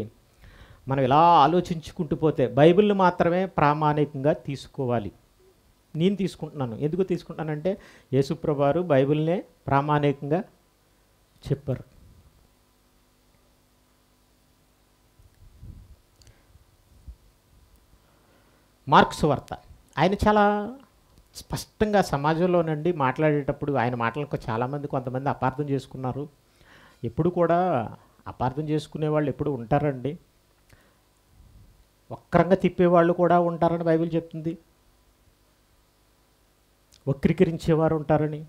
మనం ఇలా ఆలోచించుకుంటూ పోతే బైబిల్ని మాత్రమే ప్రామాణికంగా తీసుకోవాలి. నేను తీసుకుంటున్నాను. ఎందుకు తీసుకుంటున్నానంటే యేసుప్రభువు వారు బైబిల్నే ప్రామాణికంగా చెప్పారు. మార్క్స్ వార్త ఆయన చాలా స్పష్టంగా సమాజంలోనండి మాట్లాడేటప్పుడు ఆయన మాటలకు కొంతమంది అపార్థం చేసుకున్నారు. ఎప్పుడు కూడా అపార్థం చేసుకునే వాళ్ళు ఎప్పుడు ఉంటారండి. వక్రంగా తిప్పేవాళ్ళు కూడా ఉంటారని బైబిల్ చెప్తుంది. వక్రీకరించేవారు ఉంటారని.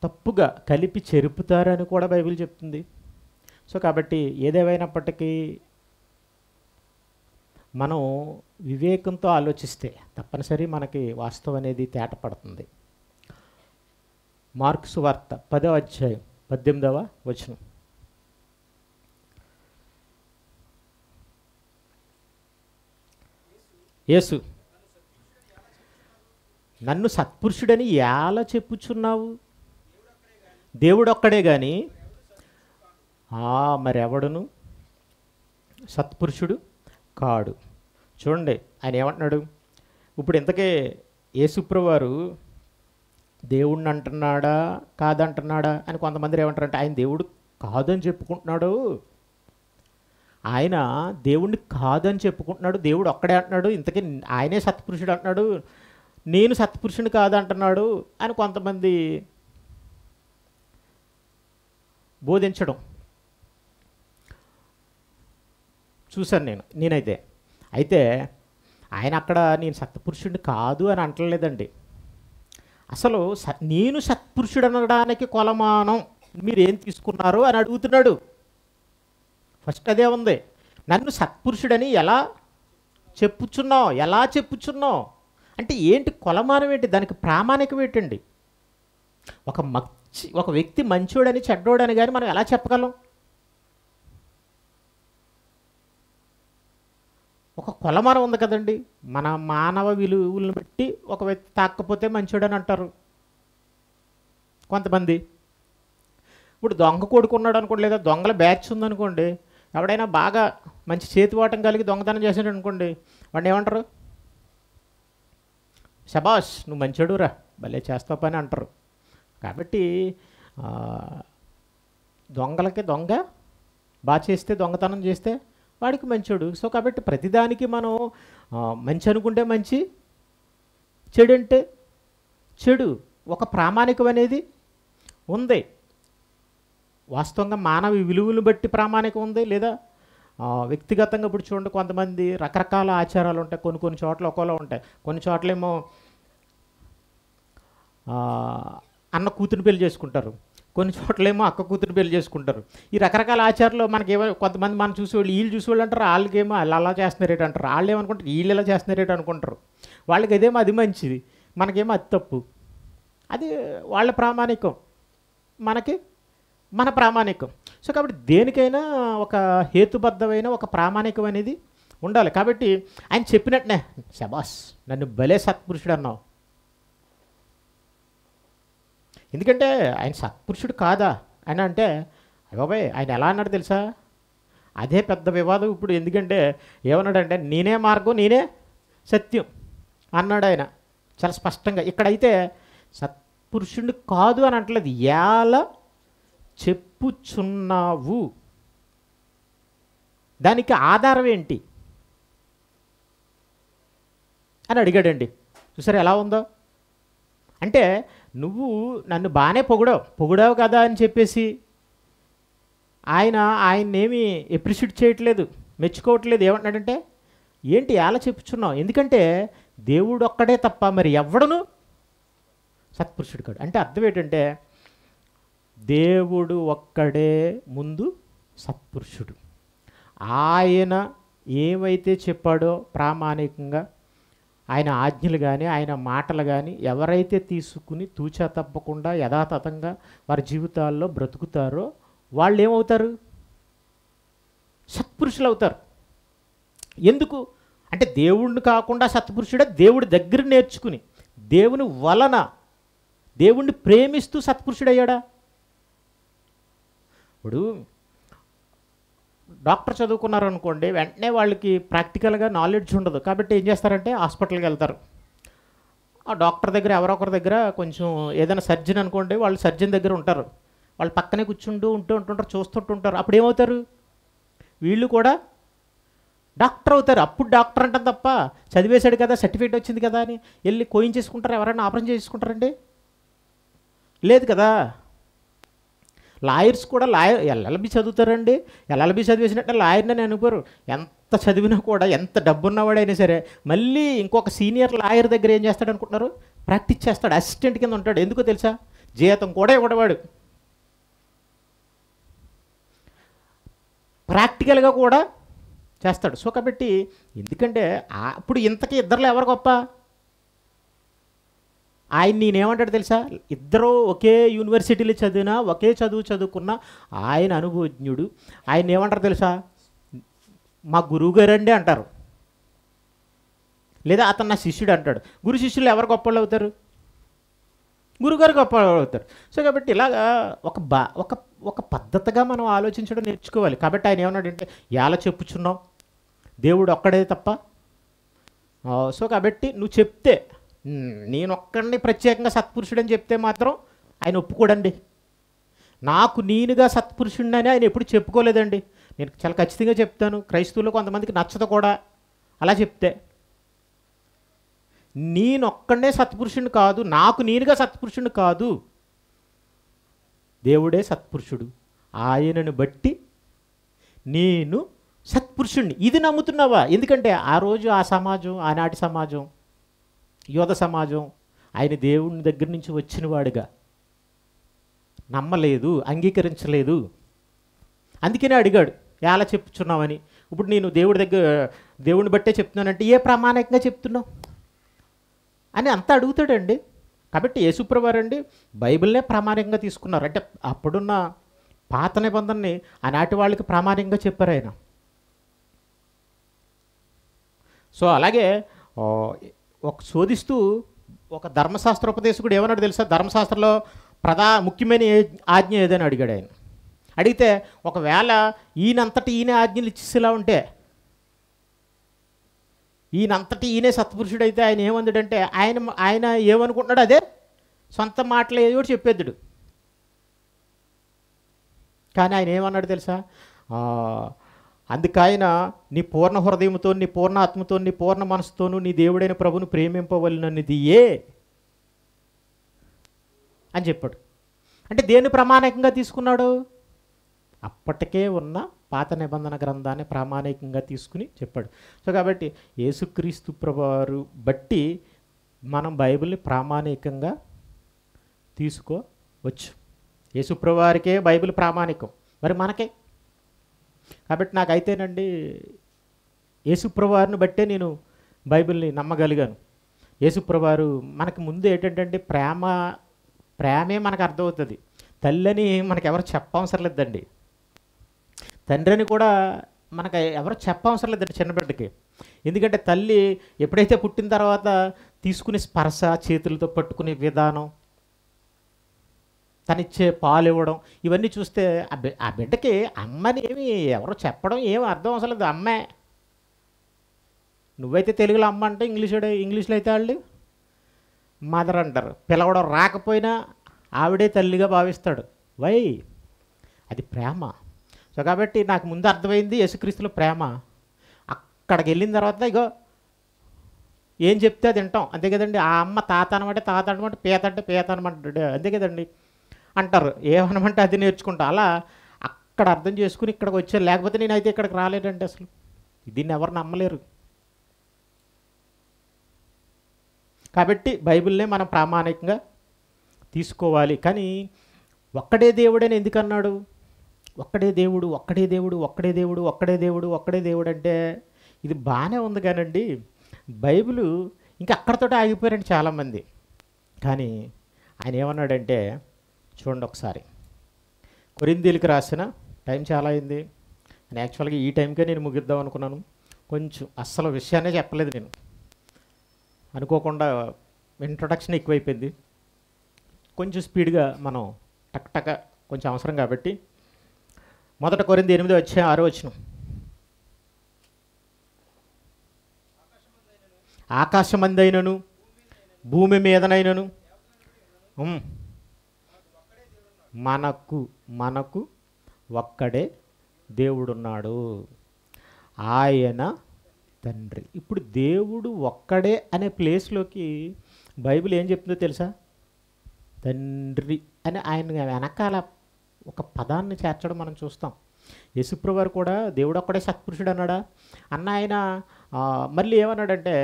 తప్పుగా కలిపి చెరుపుతారని కూడా బైబిల్ చెప్తుంది. సో కాబట్టి ఏదేమైనప్పటికీ మనం వివేకంతో ఆలోచిస్తే తప్పనిసరి మనకి వాస్తవం అనేది తేటపడుతుంది. మార్కు సువార్త 10వ అధ్యాయం 18వ వచనం. యేసు, నన్ను సత్పురుషుడని ఎలా చెప్పుచున్నావు? దేవుడొక్కడే కానీ మరెవడును సత్పురుషుడు కాడు. చూడండి ఆయన ఏమంటున్నాడు. ఇప్పుడు ఇంతకే యేసుప్రభు వారు దేవుణ్ణి అంటున్నాడా కాదంటున్నాడా అని కొంతమంది ఏమంటారంటే, ఆయన దేవుడు కాదని చెప్పుకుంటున్నాడు, ఆయన దేవుణ్ణి కాదని చెప్పుకుంటున్నాడు, దేవుడు ఒక్కడే అంటున్నాడు, ఇంతకీ ఆయనే సత్పురుషుడు అంటున్నాడు, నేను సత్పురుషుని కాదంటున్నాడు అని కొంతమంది బోధించడం చూశాను నేనైతే. అయితే ఆయన అక్కడ నేను సత్పురుషుడిని కాదు అని అంటలేదండి. అసలు నేను సత్పురుషుడు అనడానికి కొలమానం మీరేం తీసుకున్నారు అని అడుగుతున్నాడు. ఫస్ట్ అదే ఉంది. నన్ను సత్పురుషుడని ఎలా చెప్పుచున్నావు అంటే ఏంటి? కొలమానం ఏంటి? దానికి ప్రామాణికం ఏంటండి? ఒక వ్యక్తి మంచోడని చెడ్డోడని కానీ మనం ఎలా చెప్పగలం? ఒక కొలమానం ఉంది కదండి. మన మానవ విలువలను బట్టి ఒక వ్యక్తి తాకపోతే మంచోడని అంటారు కొంతమంది. ఇప్పుడు దొంగ కొడుకున్నాడు అనుకోండి, లేదా దొంగల బ్యాచ్ ఉందనుకోండి, ఎవడైనా బాగా మంచి చేతివాటం కలిగి దొంగతనం చేసాడు అనుకోండి, వాడిని ఏమంటారు? శబాష్, నువ్వు మంచోడురా, భలే చేస్తావు పని అంటారు. కాబట్టి దొంగలకి దొంగ బాగా చేస్తే, దొంగతనం చేస్తే వాడికి మంచోడు. సో కాబట్టి ప్రతిదానికి మనం మంచి అనుకుంటే మంచి, చెడు అంటే చెడు. ఒక ప్రామాణికం అనేది ఉంది. వాస్తవంగా మానవ విలువలు బట్టి ప్రామాణికం ఉంది, లేదా వ్యక్తిగతంగా. ఇప్పుడు చూడండి, కొంతమంది రకరకాల ఆచారాలు ఉంటాయి. కొన్ని చోట్ల ఒకలా ఉంటాయి. కొన్ని చోట్లేమో అన్న కూతురు పెళ్లి చేసుకుంటారు, కొన్ని చోట్లేమో అక్క కూతురు పెళ్లి చేసుకుంటారు. ఈ రకరకాల ఆచారాలు మనకేమో కొంతమంది మనం చూసేవాళ్ళు, వీళ్ళు చూసేవాళ్ళు అంటారు, వాళ్ళకేమో అలా చేస్తున్నారేట అంటారు, వాళ్ళు ఏమనుకుంటారు వీళ్ళు ఎలా చేస్తున్నారేట అనుకుంటారు. వాళ్ళకి అదేమో అది మంచిది, మనకేమో అది తప్పు. అది వాళ్ళ ప్రామాణికం, మనకి మన ప్రామాణికం. సో కాబట్టి దేనికైనా ఒక హేతుబద్ధమైన ఒక ప్రామాణికం అనేది ఉండాలి. కాబట్టి ఆయన చెప్పినట్టునే, శబాస్, నన్ను భలే సత్పురుషుడు అన్నావు. ఎందుకంటే ఆయన సత్పురుషుడు కాదా అని అంటే, బాబాయ్ ఆయన ఎలా అన్నాడు తెలుసా? అదే పెద్ద వివాదం ఇప్పుడు. ఎందుకంటే ఏమన్నాడంటే, నేనే మార్గం నేనే సత్యం అన్నాడు ఆయన చాలా స్పష్టంగా. ఇక్కడైతే సత్పురుషుడిని కాదు అని అంటలేదు, ఎలా చెప్పుచున్నావు, దానికి ఆధారం ఏంటి అని అడిగాడండి. చూసారు ఎలా ఉందో? అంటే నువ్వు నన్ను బాగానే పొగిడావు కదా అని చెప్పేసి ఆయన్నేమి ఎప్రిషియేట్ చేయట్లేదు, మెచ్చుకోవట్లేదు. ఏమంటున్నాడంటే, ఏంటి ఎలా చెప్పుచున్నావు? ఎందుకంటే దేవుడు ఒక్కడే తప్ప మరి ఎవడను సత్పురుషుడు కాడు. అంటే అర్థం ఏంటంటే, దేవుడు ఒక్కడే ముందు సత్పురుషుడు. ఆయన ఏమైతే చెప్పాడో ప్రామాణికంగా, ఆయన ఆజ్ఞలు కానీ ఆయన మాటలు కానీ ఎవరైతే తీసుకుని తూచా తప్పకుండా యథాతథంగా వారి జీవితాల్లో బ్రతుకుతారో వాళ్ళు ఏమవుతారు? సత్పురుషులు అవుతారు. ఎందుకు అంటే, దేవుణ్ణి కాకుండా సత్పురుషుడే దేవుడి దగ్గర నేర్చుకుని, దేవుని వలన దేవుణ్ణి ప్రేమిస్తూ సత్పురుషుడయ్యాడా? ఇప్పుడు డాక్టర్ చదువుకున్నారనుకోండి, వెంటనే వాళ్ళకి ప్రాక్టికల్గా నాలెడ్జ్ ఉండదు. కాబట్టి ఏం చేస్తారంటే హాస్పిటల్కి వెళ్తారు. ఆ డాక్టర్ దగ్గర ఎవరో ఒకరి దగ్గర కొంచెం ఏదైనా సర్జన్ అనుకోండి, వాళ్ళు సర్జన్ దగ్గర ఉంటారు, వాళ్ళు పక్కనే ఉంటుంటారు, చూస్తుంటుంటారు. అప్పుడు ఏమవుతారు? వీళ్ళు కూడా డాక్టర్ అవుతారు. అప్పుడు డాక్టర్ అంటాం తప్ప, చదివేశాడు కదా, సర్టిఫికేట్ వచ్చింది కదా అని వెళ్ళి కోయించేసుకుంటారు. ఎవరైనా ఆపరేషన్ చేసుకుంటారండి? లేదు కదా. లాయర్స్ కూడా ఎల్ఎల్బి చదువుతారండి. ఎల్ఎల్బి చదివేసినట్టే లాయర్ని నేను అనుకోరు. ఎంత చదివినా కూడా, ఎంత డబ్బున్నవాడైనా సరే మళ్ళీ ఇంకొక సీనియర్ లాయర్ దగ్గర ఏం చేస్తాడు అనుకుంటున్నారు? ప్రాక్టీస్ చేస్తాడు, అసిస్టెంట్ కింద ఉంటాడు. ఎందుకో తెలుసా? జీతం కూడా ఇవ్వడవాడు. ప్రాక్టికల్గా కూడా చేస్తాడు. సో కాబట్టి ఎందుకంటే అప్పుడు ఇంతకీ ఇద్దరులో ఎవరు గొప్ప? ఆయన నేనేమంటాడు తెలుసా? ఇద్దరు ఒకే యూనివర్సిటీలో చదివినా, ఒకే చదువు చదువుకున్న ఆయన అనుభవజ్ఞుడు. ఆయన ఏమంటారు తెలుసా? మా గురువు గారండి అంటారు, లేదా అతను నా శిష్యుడు అంటాడు. గురు శిష్యులు ఎవరు గొప్పవాళ్ళు అవుతారు? గురుగారు గొప్పవాళ్ళు అవుతారు. సో కాబట్టి ఇలాగా ఒక పద్ధతిగా మనం ఆలోచించడం నేర్చుకోవాలి. కాబట్టి ఆయన ఏమన్నాడంటే, ఎలా చెప్పుచున్నావు, దేవుడు ఒక్కడే తప్ప. సో కాబట్టి నువ్వు చెప్తే, నేను ఒక్కడిని ప్రత్యేకంగా సత్పురుషుడని చెప్తే మాత్రం ఆయన ఒప్పుకోడండి. నాకు నేనుగా సత్పురుషుడిని అని ఆయన ఎప్పుడు చెప్పుకోలేదండి. నేను చాలా ఖచ్చితంగా చెప్తాను, క్రైస్తవులు కొంతమందికి నచ్చదు కూడా అలా చెప్తే. నేనొక్కడే సత్పురుషుడిని కాదు, నాకు నేనుగా సత్పురుషుడిని కాదు, దేవుడే సత్పురుషుడు, ఆయనను బట్టి నేను సత్పురుషుణ్ణి. ఇది నమ్ముతున్నావా? ఎందుకంటే ఆ రోజు ఆ సమాజం, ఆనాటి సమాజం, యోధ సమాజం ఆయన దేవుని దగ్గర నుంచి వచ్చినవాడుగా నమ్మలేదు, అంగీకరించలేదు. అందుకనే అడిగాడు, ఎలా చెప్పుచున్నావని. ఇప్పుడు నేను దేవుడిని బట్టే చెప్తున్నానంటే ఏ ప్రామాణికంగా చెప్తున్నావు అని అంతా అడుగుతాడండి. కాబట్టి యేసుప్రభువారండి బైబిల్నే ప్రామాణికంగా తీసుకున్నారు. అంటే అప్పుడున్న పాత నిబంధనని ఆనాటి వాళ్ళకి ప్రామాణికంగా చెప్పారు ఆయన. సో అలాగే ఒక శోధిస్తూ ఒక ధర్మశాస్త్రోపదేశకుడు ఏమన్నాడు తెలుసా? ధర్మశాస్త్రంలో ముఖ్యమైన ఆజ్ఞ ఏదని అడిగాడు ఆయన. అడిగితే ఒకవేళ ఈయన ఆజ్ఞలు ఇచ్చేసేలా ఉంటే, ఈయనే సత్పురుషుడైతే ఆయన ఏమందుడంటే, ఆయన ఏమనుకుంటున్నాడు అదే సొంత మాటలు ఏదో ఒకటి చెప్పేద్దుడు. కానీ ఆయన ఏమన్నాడు తెలుసా? అందుకైన నీ పూర్ణ హృదయంతో, నీ పూర్ణ ఆత్మతో, నీ పూర్ణ మనసుతోనూ నీ దేవుడైన ప్రభువును ప్రేమింపవలననిది అని చెప్పాడు. అంటే దేన్ని ప్రామాణికంగా తీసుకున్నాడు? అప్పటికే ఉన్న పాత నిబంధన గ్రంథాన్ని ప్రామాణికంగా తీసుకుని చెప్పాడు. సో కాబట్టి యేసుక్రీస్తు ప్రభువారు బట్టి మనం బైబిల్ని ప్రామాణికంగా తీసుకోవచ్చు. యేసుప్రభువారికే బైబిల్ ప్రామాణికం, మరి మనకే. కాబట్టి నాకైతేనండి యేసుప్రభువారిని బట్టే నేను బైబిల్ని నమ్మగలిగాను. యేసుప్రభువారు మనకి ముందు ఏంటంటే ప్రేమే మనకు అర్థమవుతుంది. తల్లిని మనకు ఎవరు చెప్పవసరం లేదండి, తండ్రిని కూడా మనకు ఎవరు చెప్పవసరం లేదండి చిన్న బిడ్డకి. ఎందుకంటే తల్లి ఎప్పుడైతే పుట్టిన తర్వాత తీసుకునే స్పర్శ, చేతులతో పట్టుకునే విధానం, తనిచ్చే పాలు ఇవ్వడం, ఇవన్నీ చూస్తే ఆ బిడ్డకి అమ్మని ఏమి ఎవరో చెప్పడం ఏమి అర్థం అవసరం లేదు. అమ్మే, నువ్వైతే తెలుగులో అమ్మ అంటే ఇంగ్లీష్లో అయితే వాళ్ళు మదర్ అంటారు. పిలవడం రాకపోయినా ఆవిడే తల్లిగా భావిస్తాడు. అది ప్రేమ. సో కాబట్టి నాకు ముందు అర్థమైంది యేసుక్రీస్తులో ప్రేమ. అక్కడికి వెళ్ళిన తర్వాత ఇగో ఏం చెప్తే అది వింటాం, అంతే కదండి. ఆ అమ్మ తాత అనమంటే తాత అనమాట, పేత అంటే పేత అనమంటాడు, అంతే కదండి అంటారు. ఏమనమంటే అది నేర్చుకుంటా. అలా అక్కడ అర్థం చేసుకుని ఇక్కడికి వచ్చాను. లేకపోతే నేనైతే ఇక్కడికి రాలేదండి. అసలు దీన్ని ఎవరు నమ్మలేరు. కాబట్టి బైబిల్నే మనం ప్రామాణికంగా తీసుకోవాలి. కానీ ఒక్కడే దేవుడని ఎందుకన్నాడు? ఒక్కడే దేవుడు, ఒక్కడే దేవుడు, ఒక్కడే దేవుడు, ఒక్కడే దేవుడు, ఒక్కడే దేవుడు అంటే ఇది బాగానే ఉంది కానండి, బైబిల్ ఇంకా అక్కడితో ఆగిపోయారండి చాలామంది. కానీ ఆయన ఏమన్నాడంటే చూడండి ఒకసారి, కొరింథీయులకు రాసిన టైం చాలా అయింది. నేను యాక్చువల్గా ఈ టైంకే నేను ముగిద్దాం అనుకున్నాను. కొంచెం అస్సలు విషయాన్నే చెప్పలేదు నేను, అనుకోకుండా ఇంట్రొడక్షన్ ఎక్కువైపోయింది. కొంచెం స్పీడ్గా మనం టక్ కొంచెం అవసరం కాబట్టి 1 కొరింథీ 8:6 ఆకాశమందైనను భూమి మీదనైనను మనకు ఒక్కడే దేవుడున్నాడు, ఆయన తండ్రి. ఇప్పుడు దేవుడు ఒక్కడే అనే ప్లేస్లోకి బైబిల్ ఏం చెప్తుందో తెలుసా? తండ్రి అని ఆయన వెనకాల ఒక పదాన్ని చేర్చడం మనం చూస్తాం. యేసుప్రభువారు కూడా దేవుడు ఒక్కడే సత్పురుషుడు అన్నాడా అన్న ఆయన మళ్ళీ ఏమన్నాడంటే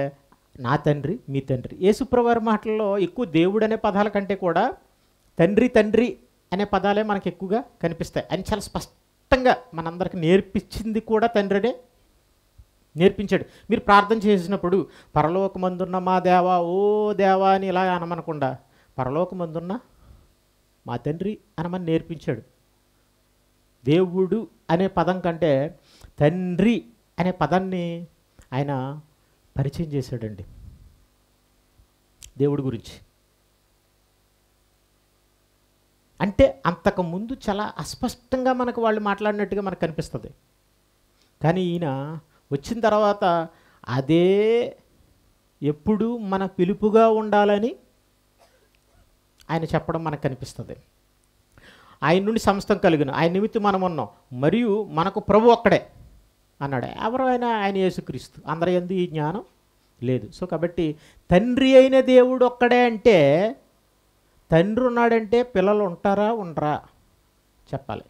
నా తండ్రి మీ తండ్రి. యేసుప్రభువారి మాటల్లో ఎక్కువ దేవుడు అనే పదాల కంటే కూడా తండ్రి తండ్రి అనే పదాలే మనకు ఎక్కువగా కనిపిస్తాయి. అని చాలా స్పష్టంగా మనందరికి నేర్పించింది కూడా తండ్రినే నేర్పించాడు. మీరు ప్రార్థన చేసినప్పుడు పరలోకమందున్న మా దేవా, ఓ దేవా అని ఇలా అనమనకుండా పరలోకమందున్న మా తండ్రి అనమని నేర్పించాడు. దేవుడు అనే పదం కంటే తండ్రి అనే పదాన్ని ఆయన పరిచయం చేశాడండి దేవుడి గురించి. అంటే అంతకుముందు చాలా అస్పష్టంగా మనకు వాళ్ళు మాట్లాడినట్టుగా మనకు కనిపిస్తుంది. కానీ ఈయన వచ్చిన తర్వాత అదే ఎప్పుడు మన పిలుపుగా ఉండాలని ఆయన చెప్పడం మనకు కనిపిస్తుంది. ఆయన నుండి సమస్తం కలిగిన, ఆయన నిమిత్తం మనం ఉన్నాం, మరియు మనకు ప్రభు ఒక్కడే అన్నాడు. ఎవరు ఆయన యేసుక్రీస్తు. అందరి యందు ఈ జ్ఞానం లేదు. సో కాబట్టి తండ్రి అయిన దేవుడు ఒక్కడే అంటే, తండ్రి ఉన్నాడంటే పిల్లలు ఉంటారా ఉండరా చెప్పాలి.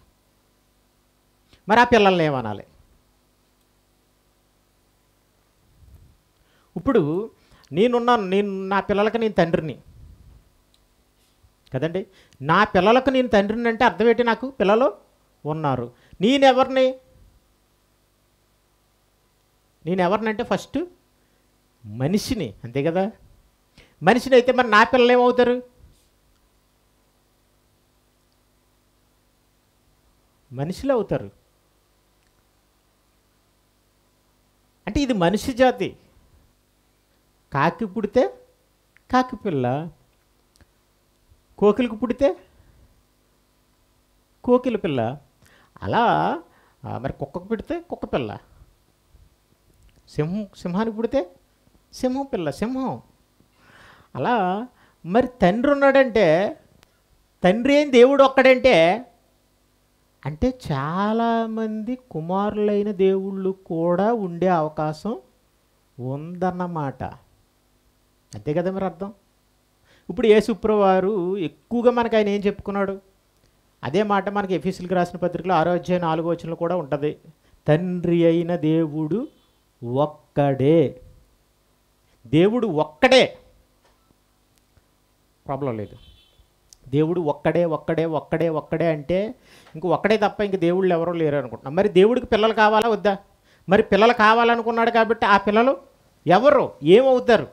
మరి ఆ పిల్లల్ని ఏమనాలి? ఇప్పుడు నేనున్నాను, నా పిల్లలకి నేను తండ్రిని కదండి. నా పిల్లలకు నేను తండ్రిని అంటే అర్థం ఏంటి? నాకు పిల్లలు ఉన్నారు. నేనెవరినంటే ఫస్ట్ మనిషిని, అంతే కదా. మనిషిని అయితే మరి నా పిల్లలు ఏమవుతారు? మనుషులు అవుతారు. అంటే ఇది మనిషి జాతి. కాకి పుడితే కాకి పిల్ల, కోకిలకు పుడితే కోకిల పిల్ల, అలా మరి కుక్కకు పుడితే కుక్క పిల్ల, సింహానికి పుడితే సింహం పిల్ల, సింహం. అలా మరి తండ్రి ఉన్నాడంటే, తండ్రి అయిన దేవుడు ఒక్కడంటే, అంటే చాలామంది కుమారులైన దేవుళ్ళు కూడా ఉండే అవకాశం ఉందన్నమాట. అంతే కదా మరి అర్థం. ఇప్పుడు యేసుప్రభువు వారు ఎక్కువగా మనకు ఆయన ఏం చెప్పుకున్నాడు? అదే మాట మనకి ఎఫెసీయులకు రాసిన పత్రికలో 6వ అధ్యాయం 4వ వచనంలో కూడా ఉంటుంది. తండ్రి అయిన దేవుడు ఒక్కడే. దేవుడు ఒక్కడే, ప్రాబ్లం లేదు. దేవుడు ఒక్కడే ఒక్కడే ఒక్కడే ఒక్కడే అంటే ఇంక ఒక్కడే తప్ప ఇంక దేవుళ్ళు ఎవరో లేరు అనుకుంటున్నాం. మరి దేవుడికి పిల్లలు కావాలా వద్దా? మరి పిల్లలు కావాలనుకున్నాడు కాబట్టి ఆ పిల్లలు ఎవరు, ఏమవుతారు?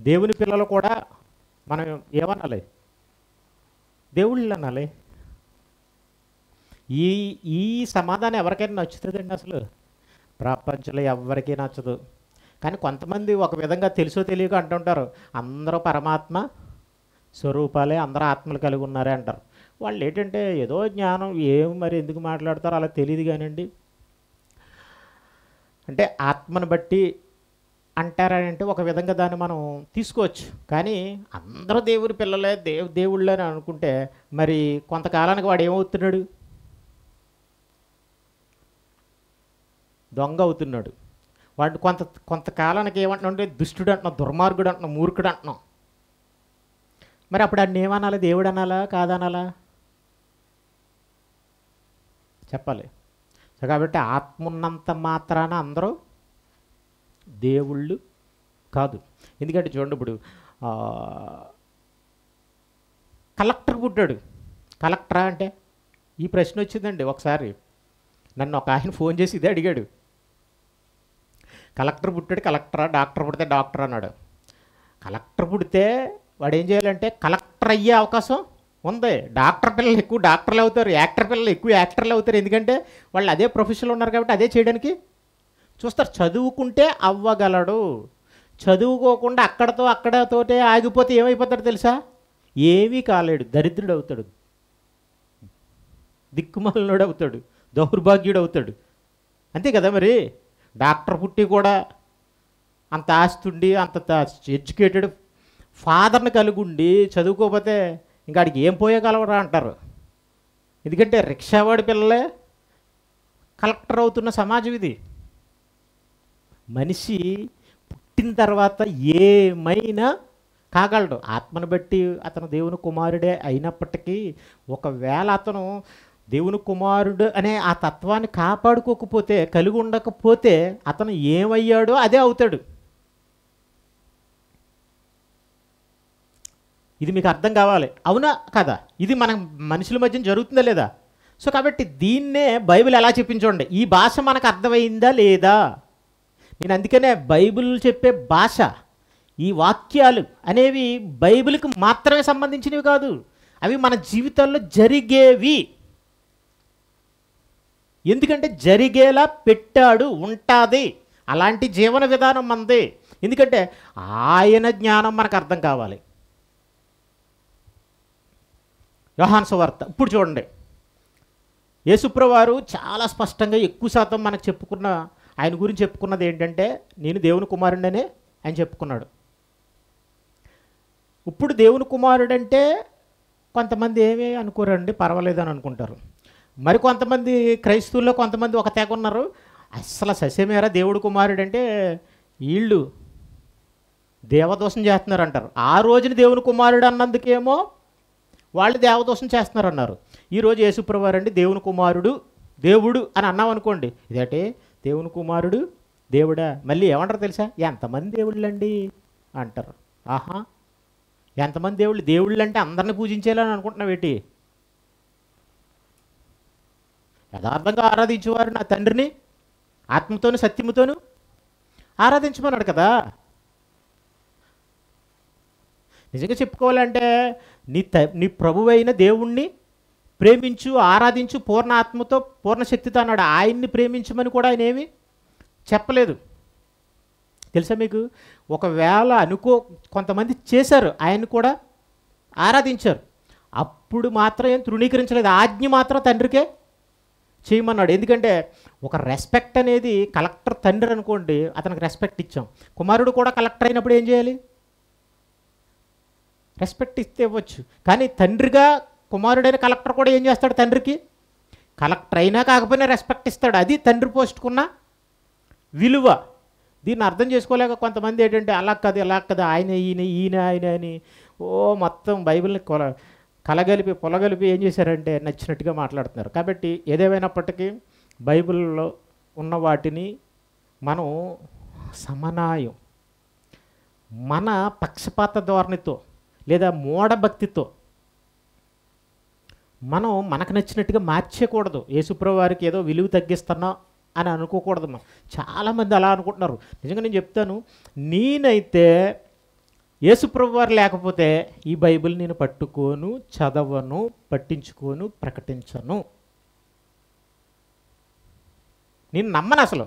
దేవుని పిల్లలు కూడా మనం ఏమనాలి? దేవుళ్ళు అనాలి. ఈ సమాధానం ఎవరికైనా నచ్చుతుందండి? అసలు ప్రపంచంలో ఎవరికీ నచ్చదు. కానీ కొంతమంది ఒక విధంగా తెలుసో తెలియక అంటుంటారు, అందరూ పరమాత్మ స్వరూపాలే, అందరూ ఆత్మలు కలిగి ఉన్నారే అంటారు. వాళ్ళు ఏంటంటే ఏదో జ్ఞానం, ఏమి మరి ఎందుకు మాట్లాడతారో అలా తెలియదు. కానివ్వండి, అంటే ఆత్మను బట్టి అంటారంటే ఒక విధంగా దాన్ని మనం తీసుకోవచ్చు. కానీ అందరూ దేవుడి పిల్లలే, దేవుళ్ళే అని అనుకుంటే మరి కొంతకాలానికి వాడు ఏమవుతున్నాడు? దొంగ అవుతున్నాడు. వాడు కొంతకాలానికి ఏమంటున్నాడు? దుష్టుడు అంటున్నాం, దుర్మార్గుడు అంటున్నాం, మూర్ఖుడు అంటున్నాం. మరి అప్పుడు అన్ని ఏమనాలి? దేవుడు అనాలా కాదనాలా చెప్పాలి. సో కాబట్టి ఆత్మ ఉన్నంత మాత్రాన అందరూ దేవుళ్ళు కాదు. ఎందుకంటే చూడండి, ఇప్పుడు కలెక్టర్ పుట్టాడు. కలెక్టరా అంటే ఈ ప్రశ్న వచ్చిందండి. ఒకసారి నన్ను ఒక ఆయన ఫోన్ చేసి ఇదే అడిగాడు. కలెక్టర్ పుట్టాడు, కలెక్టరా? డాక్టర్ పుడితే డాక్టర్ అన్నాడు. కలెక్టర్ పుడితే వాడు ఏం చేయాలంటే కలెక్టర్ అయ్యే అవకాశం ఉంది. డాక్టర్ పిల్లలు ఎక్కువ డాక్టర్లు అవుతారు, యాక్టర్ పిల్లలు ఎక్కువ యాక్టర్లు అవుతారు. ఎందుకంటే వాళ్ళు అదే ప్రొఫెషన్లో ఉన్నారు కాబట్టి అదే చేయడానికి చూస్తారు. చదువుకుంటే అవ్వగలడు, చదువుకోకుండా అక్కడతోటే ఆగిపోతే ఏమైపోతాడు తెలుసా? ఏమీ కాలేడు, దరిద్రుడు అవుతాడు, దిక్కుమాలినోడు అవుతాడు, దౌర్భాగ్యుడు అవుతాడు. అంతే కదా మరి. డాక్టర్ పుట్టి కూడా అంత ఆస్తుండి, అంత ఎడ్యుకేటెడ్ ఫాదర్ని కలిగి ఉండి చదువుకోకపోతే ఇంకా ఆడికి ఏం పోయగలవరా అంటారు. ఎందుకంటే రిక్షావాడి పిల్లలే కలెక్టర్ అవుతున్న సమాజం ఇది. మనిషి పుట్టిన తర్వాత ఏమైనా కాగలడు. ఆత్మను బట్టి అతను దేవుని కుమారుడే అయినప్పటికీ ఒకవేళ అతను దేవుని కుమారుడు అనే ఆ తత్వాన్ని కాపాడుకోకపోతే, కలిగి ఉండకపోతే అతను ఏమయ్యాడో అదే అవుతాడు. ఇది మీకు అర్థం కావాలి. అవునా కదా? ఇది మన మనుషుల మధ్య జరుగుతుందా లేదా? సో కాబట్టి దీన్నే బైబిల్ ఎలా చెప్పించండి, ఈ భాష మనకు అర్థమైందా లేదా. నేను అందుకనే బైబిల్ చెప్పే భాష, ఈ వాక్యాలు అనేవి బైబిల్కి మాత్రమే సంబంధించినవి కాదు, అవి మన జీవితాల్లో జరిగేవి. ఎందుకంటే జరిగేలా పెట్టాడు, ఉంటుంది. అలాంటి జీవన విధానం మనది. ఎందుకంటే ఆయన జ్ఞానం మనకు అర్థం కావాలి. యోహాను సువార్త ఇప్పుడు చూడండి. యేసుప్రభువారు చాలా స్పష్టంగా ఎక్కువ శాతం మనకు చెప్పుకున్న, ఆయన గురించి చెప్పుకున్నది ఏంటంటే నేను దేవుని కుమారుడనే ఆయన చెప్పుకున్నాడు. ఇప్పుడు దేవుని కుమారుడంటే కొంతమంది ఏమీ అనుకోరండి, పర్వాలేదని అనుకుంటారు. మరి కొంతమంది క్రైస్తవుల్లో కొంతమంది ఒక తెగ ఉన్నారు, అస్సలు ససేమేరా దేవుడు కుమారుడు అంటే వీళ్ళు దేవదోషం చేస్తున్నారు అంటారు. ఆ రోజున దేవుని కుమారుడు అన్నందుకేమో వాళ్ళు దేవదోషం చేస్తున్నారు అన్నారు. ఈరోజు యేసుప్రభువారు అండి దేవుని కుమారుడు, దేవుడు అని అన్నాం అనుకోండి, ఇదేంటే దేవుని కుమారుడు దేవుడా, మళ్ళీ ఏమంటారు తెలుసా, ఎంతమంది దేవుళ్ళండి అంటారు. ఆహా, ఎంతమంది దేవుళ్ళు? దేవుళ్ళు అంటే అందరిని పూజించేయాలని అనుకుంటున్నావు ఏంటి? యథార్థంగా ఆరాధించేవారు నా తండ్రిని ఆత్మతోను సత్యముతోను ఆరాధించమన్నాడు కదా. నిజంగా చెప్పుకోవాలంటే నీ ప్రభువైన దేవుణ్ణి ప్రేమించు, ఆరాధించు పూర్ణ ఆత్మతో పూర్ణ శక్తితో అన్నాడు. ఆయన్ని ప్రేమించమని కూడా ఆయన ఏమీ చెప్పలేదు. తెలుసా మీకు? ఒకవేళ కొంతమంది చేశారు, ఆయన్ని కూడా ఆరాధించారు, అప్పుడు మాత్రం ఏం తృణీకరించలేదు, ఆజ్ఞ మాత్రం తండ్రికే చేయమన్నాడు. ఎందుకంటే ఒక రెస్పెక్ట్ అనేది, కలెక్టర్ తండ్రి అనుకోండి, అతనికి రెస్పెక్ట్ ఇచ్చాం. కుమారుడు కూడా కలెక్టర్ అయినప్పుడు ఏం చేయాలి? రెస్పెక్ట్ ఇస్తే ఇవ్వచ్చు. కానీ తండ్రిగా కుమారుడైన కలెక్టర్ కూడా ఏం చేస్తాడు? తండ్రికి కలెక్టర్ అయినా కాకపోయినా రెస్పెక్ట్ ఇస్తాడు. అది తండ్రి పోస్టుకున్న విలువ. దీన్ని అర్థం చేసుకోలేక కొంతమంది ఏంటంటే అలా కదా ఇలా కదా, ఆయన ఈయన ఆయన అని మొత్తం బైబిల్ని పొలగలిపి ఏం చేశారంటే నచ్చినట్టుగా మాట్లాడుతున్నారు. కాబట్టి ఏదేమైనప్పటికీ బైబిల్లో ఉన్న వాటిని మనం సమన్వయం, మన పక్షపాత ధోరణితో లేదా మూఢభక్తితో మనం మనకు నచ్చినట్టుగా మార్చేయకూడదు. యేసుప్రభు వారికి ఏదో విలువ తగ్గిస్తున్నాం అని అనుకోకూడదు. చాలామంది అలా అనుకుంటున్నారు. నిజంగా నేను చెప్తాను, నేనైతే యేసుప్రభు వారు లేకపోతే ఈ బైబిల్ నేను పట్టుకోను, చదవను, పట్టించుకోను, ప్రకటించను. నేను నమ్మను, అసలు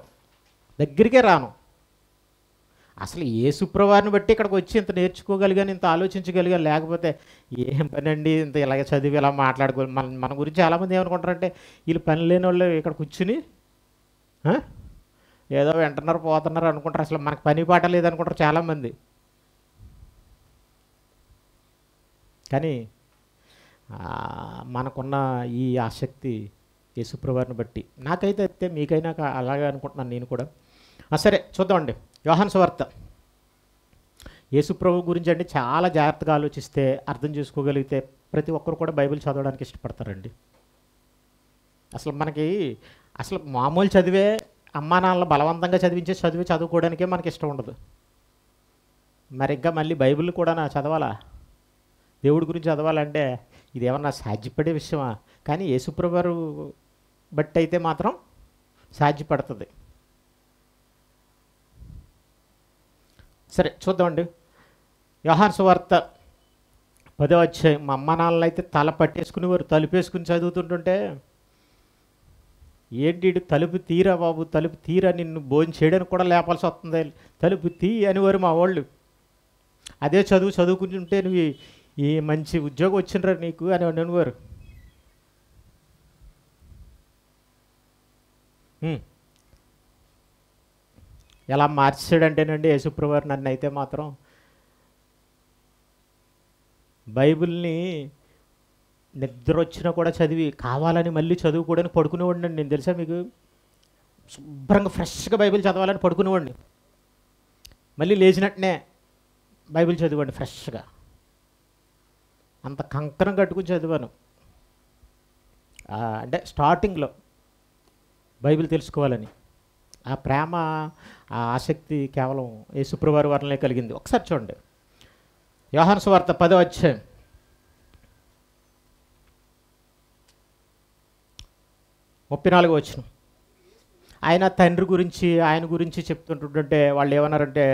దగ్గరికే రాను. అసలు యేసుప్రభు వారిని బట్టి ఇక్కడికి వచ్చి ఇంత నేర్చుకోగలిగాను, ఇంత ఆలోచించగలిగాను. లేకపోతే ఏం పని అండి, ఇంత ఇలాగ చదివి ఇలా మాట్లాడుకోవాలి. మన గురించి చాలామంది ఏమనుకుంటారంటే వీళ్ళు పని లేని వాళ్ళు ఇక్కడ కూర్చుని ఏదో వింటున్నారు పోతున్నారు అనుకుంటారు. అసలు మనకు పని పాట లేదనుకుంటారు చాలామంది. కానీ మనకున్న ఈ ఆసక్తి యేసుప్రభు వారిని బట్టి నాకైతే అయితే మీకైనా అలాగే అనుకుంటున్నాను నేను కూడా. సరే చూద్దామండి. యోహాను సువార్త. యేసుప్రభు గురించి అంటే చాలా జాగ్రత్తగా ఆలోచిస్తే, అర్థం చేసుకోగలిగితే ప్రతి ఒక్కరు కూడా బైబిల్ చదవడానికి ఇష్టపడతారండి. అసలు మామూలు చదివే, అమ్మా నాన్నలు బలవంతంగా చదివించే చదువుకోవడానికే మనకి ఇష్టం ఉండదు. మరి ఇంకా మళ్ళీ బైబిల్ కూడా చదవాలా? దేవుడి గురించి చదవాలంటే ఇదేమన్నా సాధ్యపడే విషయమా? కానీ యేసుప్రభు వారు బట్టి అయితే మాత్రం సాధ్యపడుతుంది. సరే చూద్దామండి. యోహాను సువార్త 10వ అధ్యాయం. మా అమ్మ నాన్నలు అయితే తల పట్టేసుకునేవారు, తలుపేసుకుని చదువుతుంటుంటే, ఏంటి తలుపు తీరా బాబు, తలుపు తీరా, నిన్ను భోజనం చేయడానికి కూడా లేపాల్సి వస్తుంది, తలుపు తీ అనేవారు మా వాళ్ళు. అదే చదువుకుంటుంటే నువ్వు ఈ మంచి ఉద్యోగం వచ్చినరా నీకు అని అనేవారు. ఎలా మార్చాడంటేనండి యేసుప్రభు వారు నన్ను అయితే మాత్రం బైబిల్ని నిద్ర వచ్చినా కూడా చదివి కావాలని మళ్ళీ చదువుకోవడానికి పడుకునేవాడిని అండి. నేను తెలుసా మీకు, శుభ్రంగా ఫ్రెష్గా బైబిల్ చదవాలని పడుకునేవాడిని. మళ్ళీ లేచినట్టునే బైబిల్ చదివాడిని ఫ్రెష్గా. అంత కంకణం కట్టుకుని చదివాను. అంటే స్టార్టింగ్లో బైబిల్ తెలుసుకోవాలని ఆ ప్రేమ, ఆ ఆసక్తి కేవలం యేసుప్రభు వారి వల్లనే కలిగింది. ఒకసారి చూడండి యోహాను సువార్త 10వ అధ్యాయం 34వ వచనం. ఆయన తండ్రి గురించి ఆయన గురించి చెప్తుంటుంటే వాళ్ళు ఏమన్నారంటే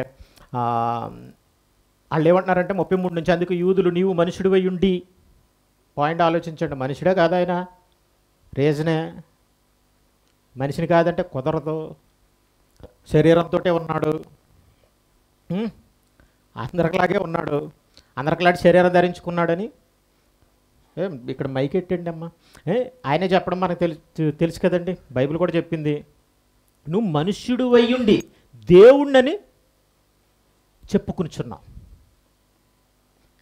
వాళ్ళు ఏమంటున్నారంటే 33 నుంచి, అందుకు యూదులు నీవు మనుషుడివై ఉండి, పాయింట్ ఆలోచించండి, మనుషుడే కాదు ఆయన, రీజనే మనిషిని కాదంటే కుదరదు, శరీరంతో ఉన్నాడు, అందరిలాగే ఉన్నాడు, అందరిలాంటి శరీరం ధరించుకున్నాడని ఇక్కడ మైక్ ఎట్టండి అమ్మా, ఆయనే చెప్పడం మనకు తెలుసు కదండి, బైబిల్ కూడా చెప్పింది. నువ్వు మనుష్యుడు అయ్యుండి దేవుణ్ణని చెప్పుకునిచున్నావు.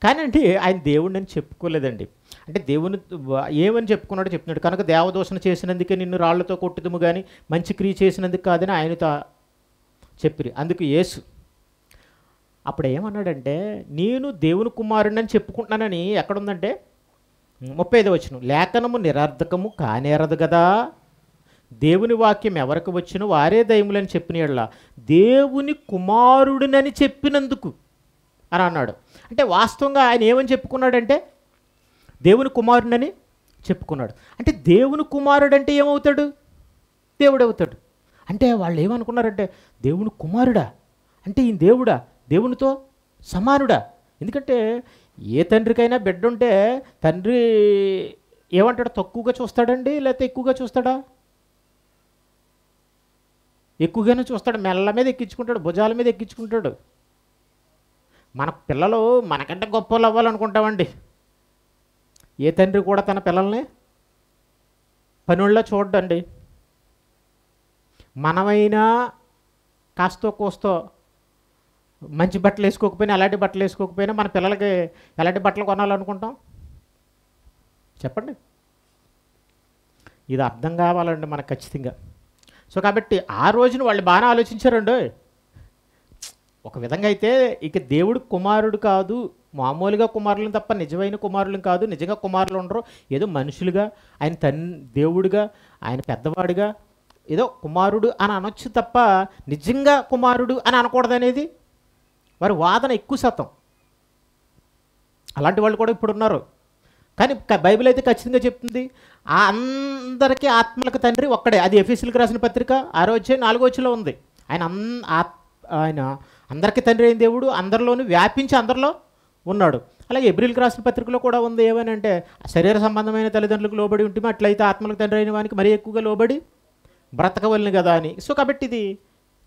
కానీ అంటే ఆయన దేవుణ్ణని చెప్పుకోలేదండి. అంటే దేవుని ఏమని చెప్పుకున్నాడో చెప్తున్నాడు. కనుక దేవదూషణ చేసినందుకే నిన్ను రాళ్లతో కొట్టుదుము కానీ మంచి క్రియ చేసినందుకు కాదని ఆయనతో చెప్పిరి. అందుకు యేసు అప్పుడు ఏమన్నాడంటే, నేను దేవుని కుమారుడిని చెప్పుకుంటున్నానని ఎక్కడుందంటే 35వ వచనం, లేఖనము నిరర్ధకము కానేరదు కదా, దేవుని వాక్యం ఎవరికి వచ్చినో వారే దైములని చెప్పిన యెడల దేవుని కుమారుడినని చెప్పినందుకు అని అన్నాడు. అంటే వాస్తవంగా ఆయన ఏమని చెప్పుకున్నాడంటే దేవుని కుమారుడినని చెప్పుకున్నాడు. అంటే దేవుని కుమారుడు అంటే ఏమవుతాడు? దేవుడు అవుతాడు. అంటే వాళ్ళు ఏమనుకున్నారంటే దేవుని కుమారుడా అంటే ఈయన దేవుడా, దేవునితో సమానుడా? ఎందుకంటే ఏ తండ్రికైనా బిడ్డ ఉంటే తండ్రి ఏమంటాడు, తక్కువగా చూస్తాడండి లేకపోతే ఎక్కువగా చూస్తాడా? ఎక్కువగానే చూస్తాడు, మెల్ల మీద ఎక్కించుకుంటాడు, భుజాల మీద ఎక్కించుకుంటాడు. మన పిల్లలు మనకంటే గొప్ప వాళ్ళు అవ్వాలనుకుంటామండి. ఏ తండ్రి కూడా తన పిల్లల్ని పనుల్లో చూడండి. మనమైనా కాస్తో కోస్తో మంచి బట్టలు వేసుకోకపోయినా, ఎలాంటి బట్టలు వేసుకోకపోయినా మన పిల్లలకి ఎలాంటి బట్టలు కొనాలనుకుంటాం చెప్పండి? ఇది అర్థం కావాలండి మనకు ఖచ్చితంగా. సో కాబట్టి ఆ రోజున వాళ్ళు బాగానే ఆలోచించారండి. ఒక విధంగా అయితే ఇక దేవుడు కుమారుడు కాదు, మామూలుగా కుమారులను తప్ప నిజమైన కుమారులను కాదు, నిజంగా కుమారులు ఉండరు, ఏదో మనుషులుగా ఆయన దేవుడిగా ఆయన పెద్దవాడిగా ఏదో కుమారుడు అని అనొచ్చు తప్ప నిజంగా కుమారుడు అని అనకూడదు అనేది వారి వాదన ఎక్కువ శాతం. అలాంటి వాళ్ళు కూడా ఇప్పుడు ఉన్నారు. కానీ బైబిల్ అయితే ఖచ్చితంగా చెప్తుంది ఆ అందరికీ ఆత్మలకు తండ్రి ఒక్కడే. అది ఎఫెసీయులకు రాసిన పత్రిక 6వ అధ్యాయం 4వ వచనంలో ఉంది. ఆయన అందరికీ తండ్రి అయిన దేవుడు, అందరిలోనూ వ్యాపించి అందరిలో ఉన్నాడు. అలాగే ఎబ్రిల్కి రాసిన పత్రికలో కూడా ఉంది. ఏమని అంటే శరీర సంబంధమైన తల్లిదండ్రులకు లోబడి ఉంటే అట్లయితే ఆత్మలకు తండ్రి అయిన వానికి మరీ ఎక్కువగా లోబడి బ్రతకవలను కదా అని. సో కాబట్టి ఇది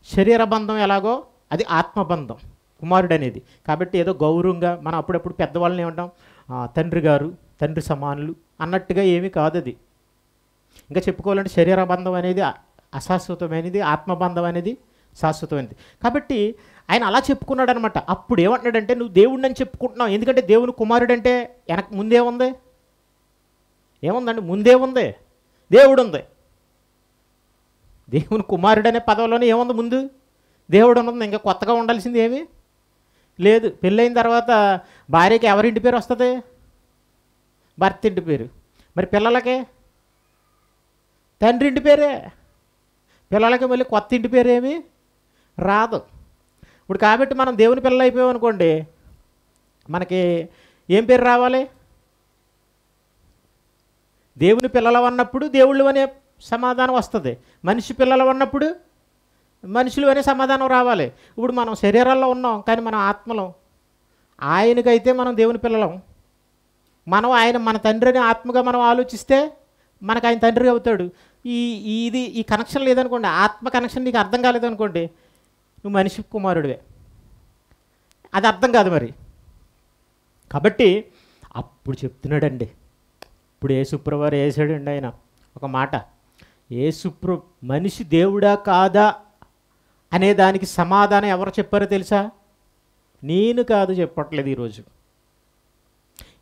శరీర బంధం ఎలాగో అది ఆత్మబంధం కుమారుడు అనేది. కాబట్టి ఏదో గౌరవంగా మనం అప్పుడప్పుడు పెద్దవాళ్ళని ఏమంటాం, తండ్రి గారు, తండ్రి సమానులు అన్నట్టుగా ఏమీ కాదు అది. ఇంకా చెప్పుకోవాలంటే శరీర బంధం అనేది అశాశ్వతమైనది, ఆత్మబంధం అనేది శాశ్వతమైనది. కాబట్టి ఆయన అలా చెప్పుకున్నాడు అనమాట. అప్పుడు ఏమంటున్నాడంటే నువ్వు దేవుడిని అని చెప్పుకుంటున్నావు, ఎందుకంటే దేవుని కుమారుడు అంటే వెనక ముందే ఉంది, ఏముందండి? ముందే ఉంది, దేవుడు ఉంది. దేవుని కుమారుడు అనే పదవిలోనే ఏముంది? ముందు దేవుడు ఉన్నది. ఇంకా కొత్తగా ఉండాల్సింది ఏమీ లేదు. పెళ్ళైన తర్వాత భార్యకి ఎవరింటి పేరు వస్తుంది? భర్త ఇంటి పేరు. మరి పిల్లలకే తండ్రి ఇంటి పేరే, పిల్లలకి మళ్ళీ కొత్త ఇంటి పేరు ఏమీ రాదు. ఇప్పుడు కాబట్టి మనం దేవుని పిల్లలు అయిపోయాం అనుకోండి, మనకి ఏం పేరు రావాలి? దేవుని పిల్లలు అన్నప్పుడు దేవుళ్ళు అనే సమాధానం వస్తుంది, మనిషి పిల్లలు అన్నప్పుడు మనుషులు అనే సమాధానం రావాలి. ఇప్పుడు మనం శరీరాల్లో ఉన్నాం కానీ మనం ఆత్మలో, ఆయనకైతే మనం దేవుని పిల్లలం, మనం ఆయన మన తండ్రిని ఆత్మగా మనం ఆలోచిస్తే మనకు ఆయన తండ్రి అవుతాడు. ఈ కనెక్షన్ లేదనుకోండి, ఆత్మ కనెక్షన్ నీకు అర్థం కాలేదనుకోండి, నువ్వు మనిషి కుమారుడివే, అది అర్థం కాదు మరి. కాబట్టి అప్పుడు చెప్తున్నాడండి, ఇప్పుడు యేసుప్రభువారు వేసాడండి ఆయన ఒక మాట, మనిషి దేవుడా కాదా అనే దానికి సమాధానం ఎవరు చెప్పారో తెలుసా? నేను కాదు చెప్పట్లేదు ఈరోజు,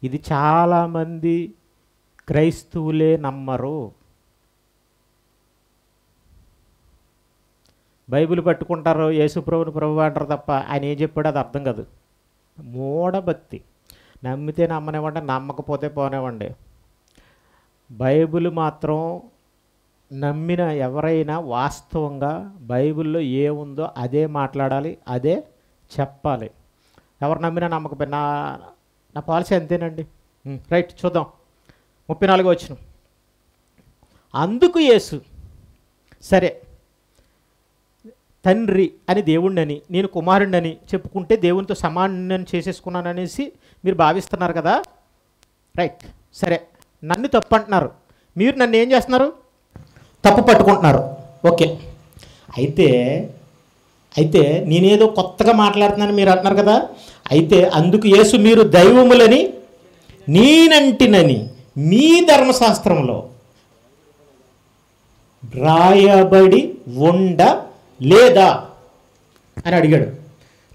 ఇది చాలామంది క్రైస్తవులే నమ్మరు. బైబిల్ పట్టుకుంటారు, యేసుప్రభుని ప్రభు అంటారు తప్ప ఆయన ఏం చెప్పాడో అది అర్థం కాదు. మూఢభక్తి. నమ్మితే నమ్మనివ్వండి, నమ్మకపోతే పోనివ్వండి. బైబిల్ మాత్రం నమ్మిన ఎవరైనా వాస్తవంగా బైబిల్లో ఏముందో అదే మాట్లాడాలి, అదే చెప్పాలి. ఎవరు నమ్మినా నమ్మకపోయినా నా పాలసీ అంతేనండి. రైట్, చూద్దాం 34వ వచనం. అందుకు యేసు, సరే తండ్రి అని దేవుణ్ణని నేను కుమారుణ్ణని చెప్పుకుంటే దేవునితో సమానం చేసేసుకున్నాను అనేసి మీరు భావిస్తున్నారు కదా. రైట్, సరే నన్ను తప్పు అంటున్నారు, మీరు నన్ను ఏం చేస్తున్నారు? తప్పు పట్టుకుంటున్నారు. ఓకే, అయితే నేనేదో కొత్తగా మాట్లాడుతున్నాను మీరు అంటున్నారు కదా. అయితే అందుకు యేసు, మీరు దైవములని నేనంటినని మీ ధర్మశాస్త్రంలో రాయబడి ఉండ లేదా అని అడిగాడు.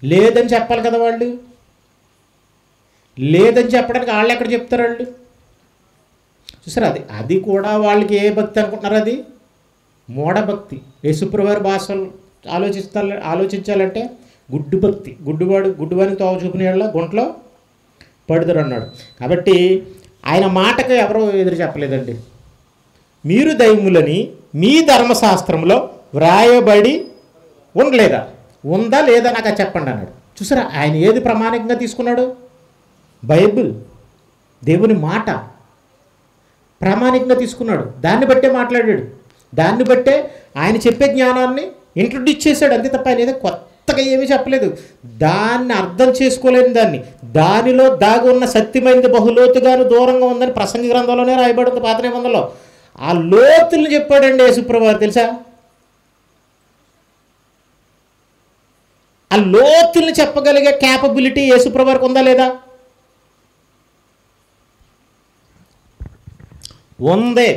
లేదని చెప్పాలి కదా వాళ్ళు. లేదని చెప్పడానికి వాళ్ళు ఎక్కడ చెప్తారు? వాళ్ళు చూసారు, అది కూడా వాళ్ళకి ఏ భక్తి అనుకుంటున్నారు? అది మూఢభక్తి. యేసుప్రభువారి భాషలు ఆలోచించాలంటే గుడ్డు భక్తి. గుడ్డువానికి తోవ చూపిన గుంటలో పడుదురు అన్నాడు. కాబట్టి ఆయన మాటకు ఎవరో ఎదురు చెప్పలేదండి. మీరు దైవములని మీ ధర్మశాస్త్రంలో వ్రాయబడి ఉండలేదా? ఉందా లేదా నాకు అది చెప్పండి అన్నాడు. చూసారా, ఆయన ఏది ప్రామాణికంగా తీసుకున్నాడు? బైబిల్, దేవుని మాట ప్రామాణికంగా తీసుకున్నాడు. దాన్ని బట్టే మాట్లాడాడు. దాన్ని బట్టే ఆయన చెప్పే జ్ఞానాన్ని ఇంట్రొడ్యూస్ చేశాడు. అంతే తప్ప ఆయన ఏదో కొత్తగా ఏమీ చెప్పలేదు. దాన్ని అర్థం చేసుకోలేని దాన్ని, దానిలో దాగి ఉన్న సత్యమైనది బహులోతుగాను దూరంగా ఉందని ప్రసంగి గ్రంథంలోనే రాయబడి ఉంది, పాత నిబంధనలో. ఆ లోతుల్ని చెప్పాడండి యేసుప్రభువారు. తెలుసా, ఆ లోతుల్ని చెప్పగలిగే క్యాపబిలిటీ యేసుప్రభువారికి ఉందా లేదా? ఉందే.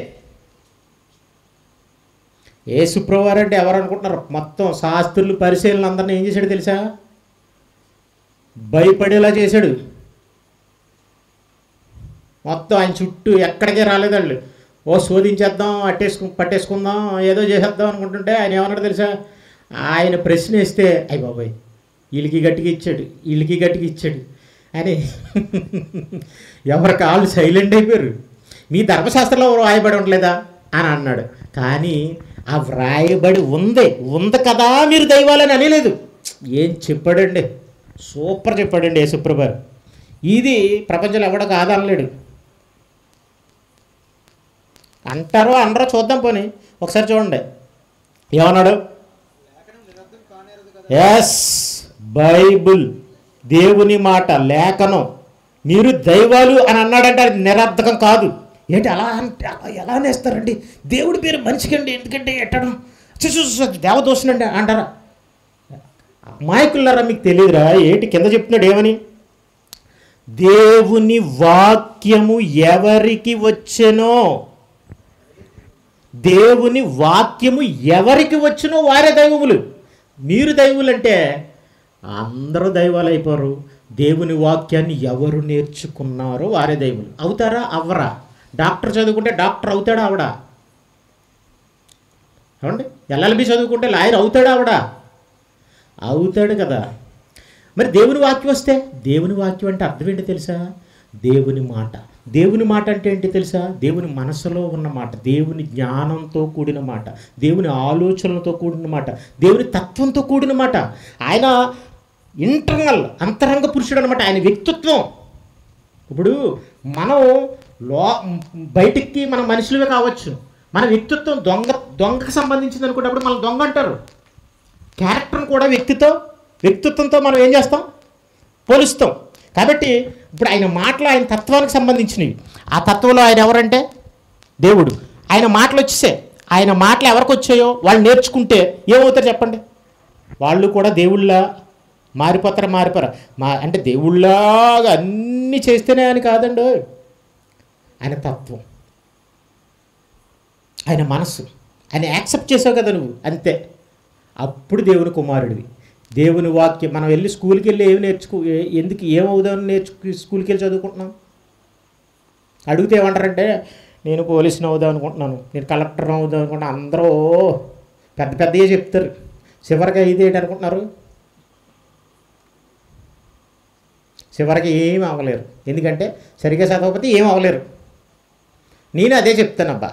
యేసుప్రభువారు అంటే ఎవరు అనుకుంటున్నారు? మొత్తం శాస్త్రులు పరిశీలన అందరినీ ఏం చేశాడు తెలుసా? భయపడేలా చేశాడు. మొత్తం ఆయన చుట్టూ ఎక్కడికే రాలేదు వాళ్ళు. శోధించేద్దాం, పట్టేసుకుందాం, ఏదో చేసేద్దాం అనుకుంటుంటే ఆయన ఏమన్నాడు తెలుసా? ఆయన ప్రశ్న వేస్తే అయ్య బాబాయ్ వీళ్ళకి గట్టిగా ఇచ్చాడు అని ఎవరి కాళ్ళు సైలెంట్ అయిపోయారు. మీ ధర్మశాస్త్రంలో వ్రాయబడి ఉండలేదా అని అన్నాడు. కానీ ఆ వ్రాయబడి ఉంది కదా మీరు దైవాలని అనలేదు. ఏం చెప్పాడండి, సూపర్ చెప్పాడండి యేసుప్రభువారు. ఇది ప్రపంచంలో ఎవడో కాదనలేడు. అంటారో అనరో చూద్దాం, పోనీ ఒకసారి చూడండి ఏమన్నాడు. ఎస్, బైబుల్, దేవుని మాట, లేఖనం మీరు దైవాలు అని అన్నాడంటే అది నిరర్థకం కాదు. ఏంటి అలా ఎలా అనేస్తారండి? దేవుడి పేరు మనిషికండి, ఎందుకంటే ఎట్టడం దేవదోషనండి అంటారా? అమాయకులారా, మీకు తెలియదురా? ఏంటి కింద చెప్తున్నాడు ఏమని? దేవుని వాక్యము ఎవరికి వచ్చెనో, దేవుని వాక్యము ఎవరికి వచ్చునో వారే దైవములు. మీరు దైవులు అంటే అందరూ దైవాలు అయిపోరు. దేవుని వాక్యాన్ని ఎవరు నేర్చుకున్నారో వారే దైవులు. అవుతారా? అవ్వరా? డాక్టర్ చదువుకుంటే డాక్టర్ అవుతాడా ఆవిడా? ఏమండి, ఎల్ఎల్బి చదువుకుంటే లాయర్ అవుతాడా ఆవిడా? అవుతాడు కదా. మరి దేవుని వాక్యం వస్తే, దేవుని వాక్యం అంటే అర్థం ఏంటి తెలుసా? దేవుని మాట. దేవుని మాట అంటే ఏంటి తెలుసా? దేవుని మనసులో ఉన్న మాట, దేవుని జ్ఞానంతో కూడిన మాట, దేవుని ఆలోచనలతో కూడిన మాట, దేవుని తత్వంతో కూడిన మాట. ఆయన ఇంటర్నల్, అంతరంగ పురుషుడు అనమాట. ఆయన వ్యక్తిత్వం. ఇప్పుడు మనం బయటికి మన మనుషులవే కావచ్చు, మన వ్యక్తిత్వం దొంగకు సంబంధించింది అనుకున్నప్పుడు మనం దొంగ అంటారు. క్యారెక్టర్ని కూడా వ్యక్తిత్వంతో మనం ఏం చేస్తాం? పోలుస్తాం. కాబట్టి ఇప్పుడు ఆయన మాటలు ఆయన తత్వానికి సంబంధించినవి. ఆ తత్వంలో ఆయన ఎవరంటే దేవుడు. ఆయన మాటలు వచ్చేసాయి. ఆయన మాటలు ఎవరికి వచ్చాయో వాళ్ళు నేర్చుకుంటే ఏమవుతారు చెప్పండి? వాళ్ళు కూడా దేవుళ్ళ మారిపోరా? అంటే దేవుళ్ళలాగా అన్నీ చేస్తేనే అని కాదండి. ఆయన తత్వం, ఆయన మనస్సు, ఆయన యాక్సెప్ట్ చేసావు కదా నువ్వు, అంతే. అప్పుడు దేవుని కుమారుడివి. దేవుని వాక్యం. మనం వెళ్ళి స్కూల్కి వెళ్ళి ఎందుకు ఏమవుదామని స్కూల్కి వెళ్ళి చదువుకుంటున్నాం? అడిగితే ఏమంటారంటే నేను పోలీసుని అవుదాం అనుకుంటున్నాను, నేను కలెక్టర్ అవుదాం అనుకుంటున్నాను. అందరూ పెద్దగా చెప్తారు. చివరికి ఇది ఏంటి అనుకుంటున్నారు? చివరికి ఏమి అవ్వలేరు. ఎందుకంటే సరిగ్గా చదవకపోతే ఏం అవ్వలేరు. నేను అదే చెప్తానబ్బా,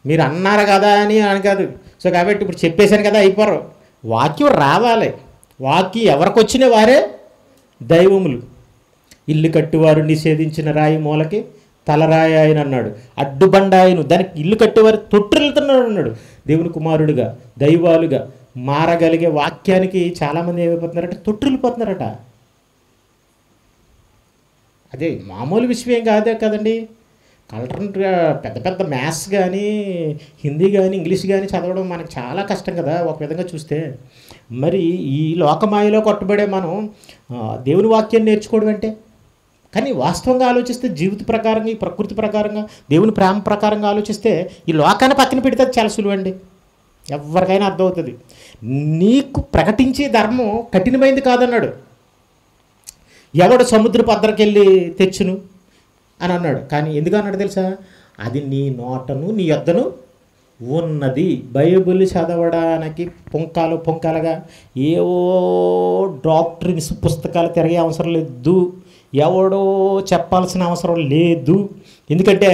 మీరు అన్నారు కదా అని కాదు. సో కాబట్టి ఇప్పుడు చెప్పేశాను కదా అయిపోరు. వాక్యం రావాలి. వాక్యం ఎవరికి వచ్చినా వారే దైవములు. ఇల్లు కట్టివారు నిషేధించిన రాయి మూలకి తలరాయి ఆయన అన్నాడు. అడ్డుబండ ఆయన, దానికి ఇల్లు కట్టేవారు తొట్టిల్లుతున్నాడు అన్నాడు. దేవుని కుమారుడిగా దైవాలుగా మారగలిగే వాక్యానికి చాలామంది ఏమైపోతున్నారంటే తొట్టిల్లిపోతున్నారట. అదే మామూలు విషయం కాదే కదండి. కలెక్టర్గా పెద్ద పెద్ద మ్యాథ్స్ కానీ హిందీ కానీ ఇంగ్లీష్ కానీ చదవడం మనకు చాలా కష్టం కదా ఒక విధంగా చూస్తే. మరి ఈ లోకమాయలో కొట్టబడే మనం దేవుని వాక్యాన్ని నేర్చుకోవడం అంటే, కానీ వాస్తవంగా ఆలోచిస్తే జీవిత ప్రకారంగా ఈ ప్రకృతి ప్రకారంగా దేవుని ప్రేమ ప్రకారంగా ఆలోచిస్తే ఈ లోకాన్ని పక్కన పెడితే చాలా సులువండి. ఎవరికైనా అర్థమవుతుంది. నీకు ప్రకటించే ధర్మం కఠినమైంది కాదన్నాడు. ఎవడు సముద్రపు అద్దరికి వెళ్ళి తెచ్చును అని అన్నాడు. కానీ ఎందుకు అన్నాడు తెలుసా? అది నీ నోటను నీ యొద్దను ఉన్నది. బైబిల్ చదవడానికి పొంకాలుగా ఏవో డాక్టరీన్స్ పుస్తకాలు తిరిగే అవసరం లేదు, ఎవడో చెప్పాల్సిన అవసరం లేదు. ఎందుకంటే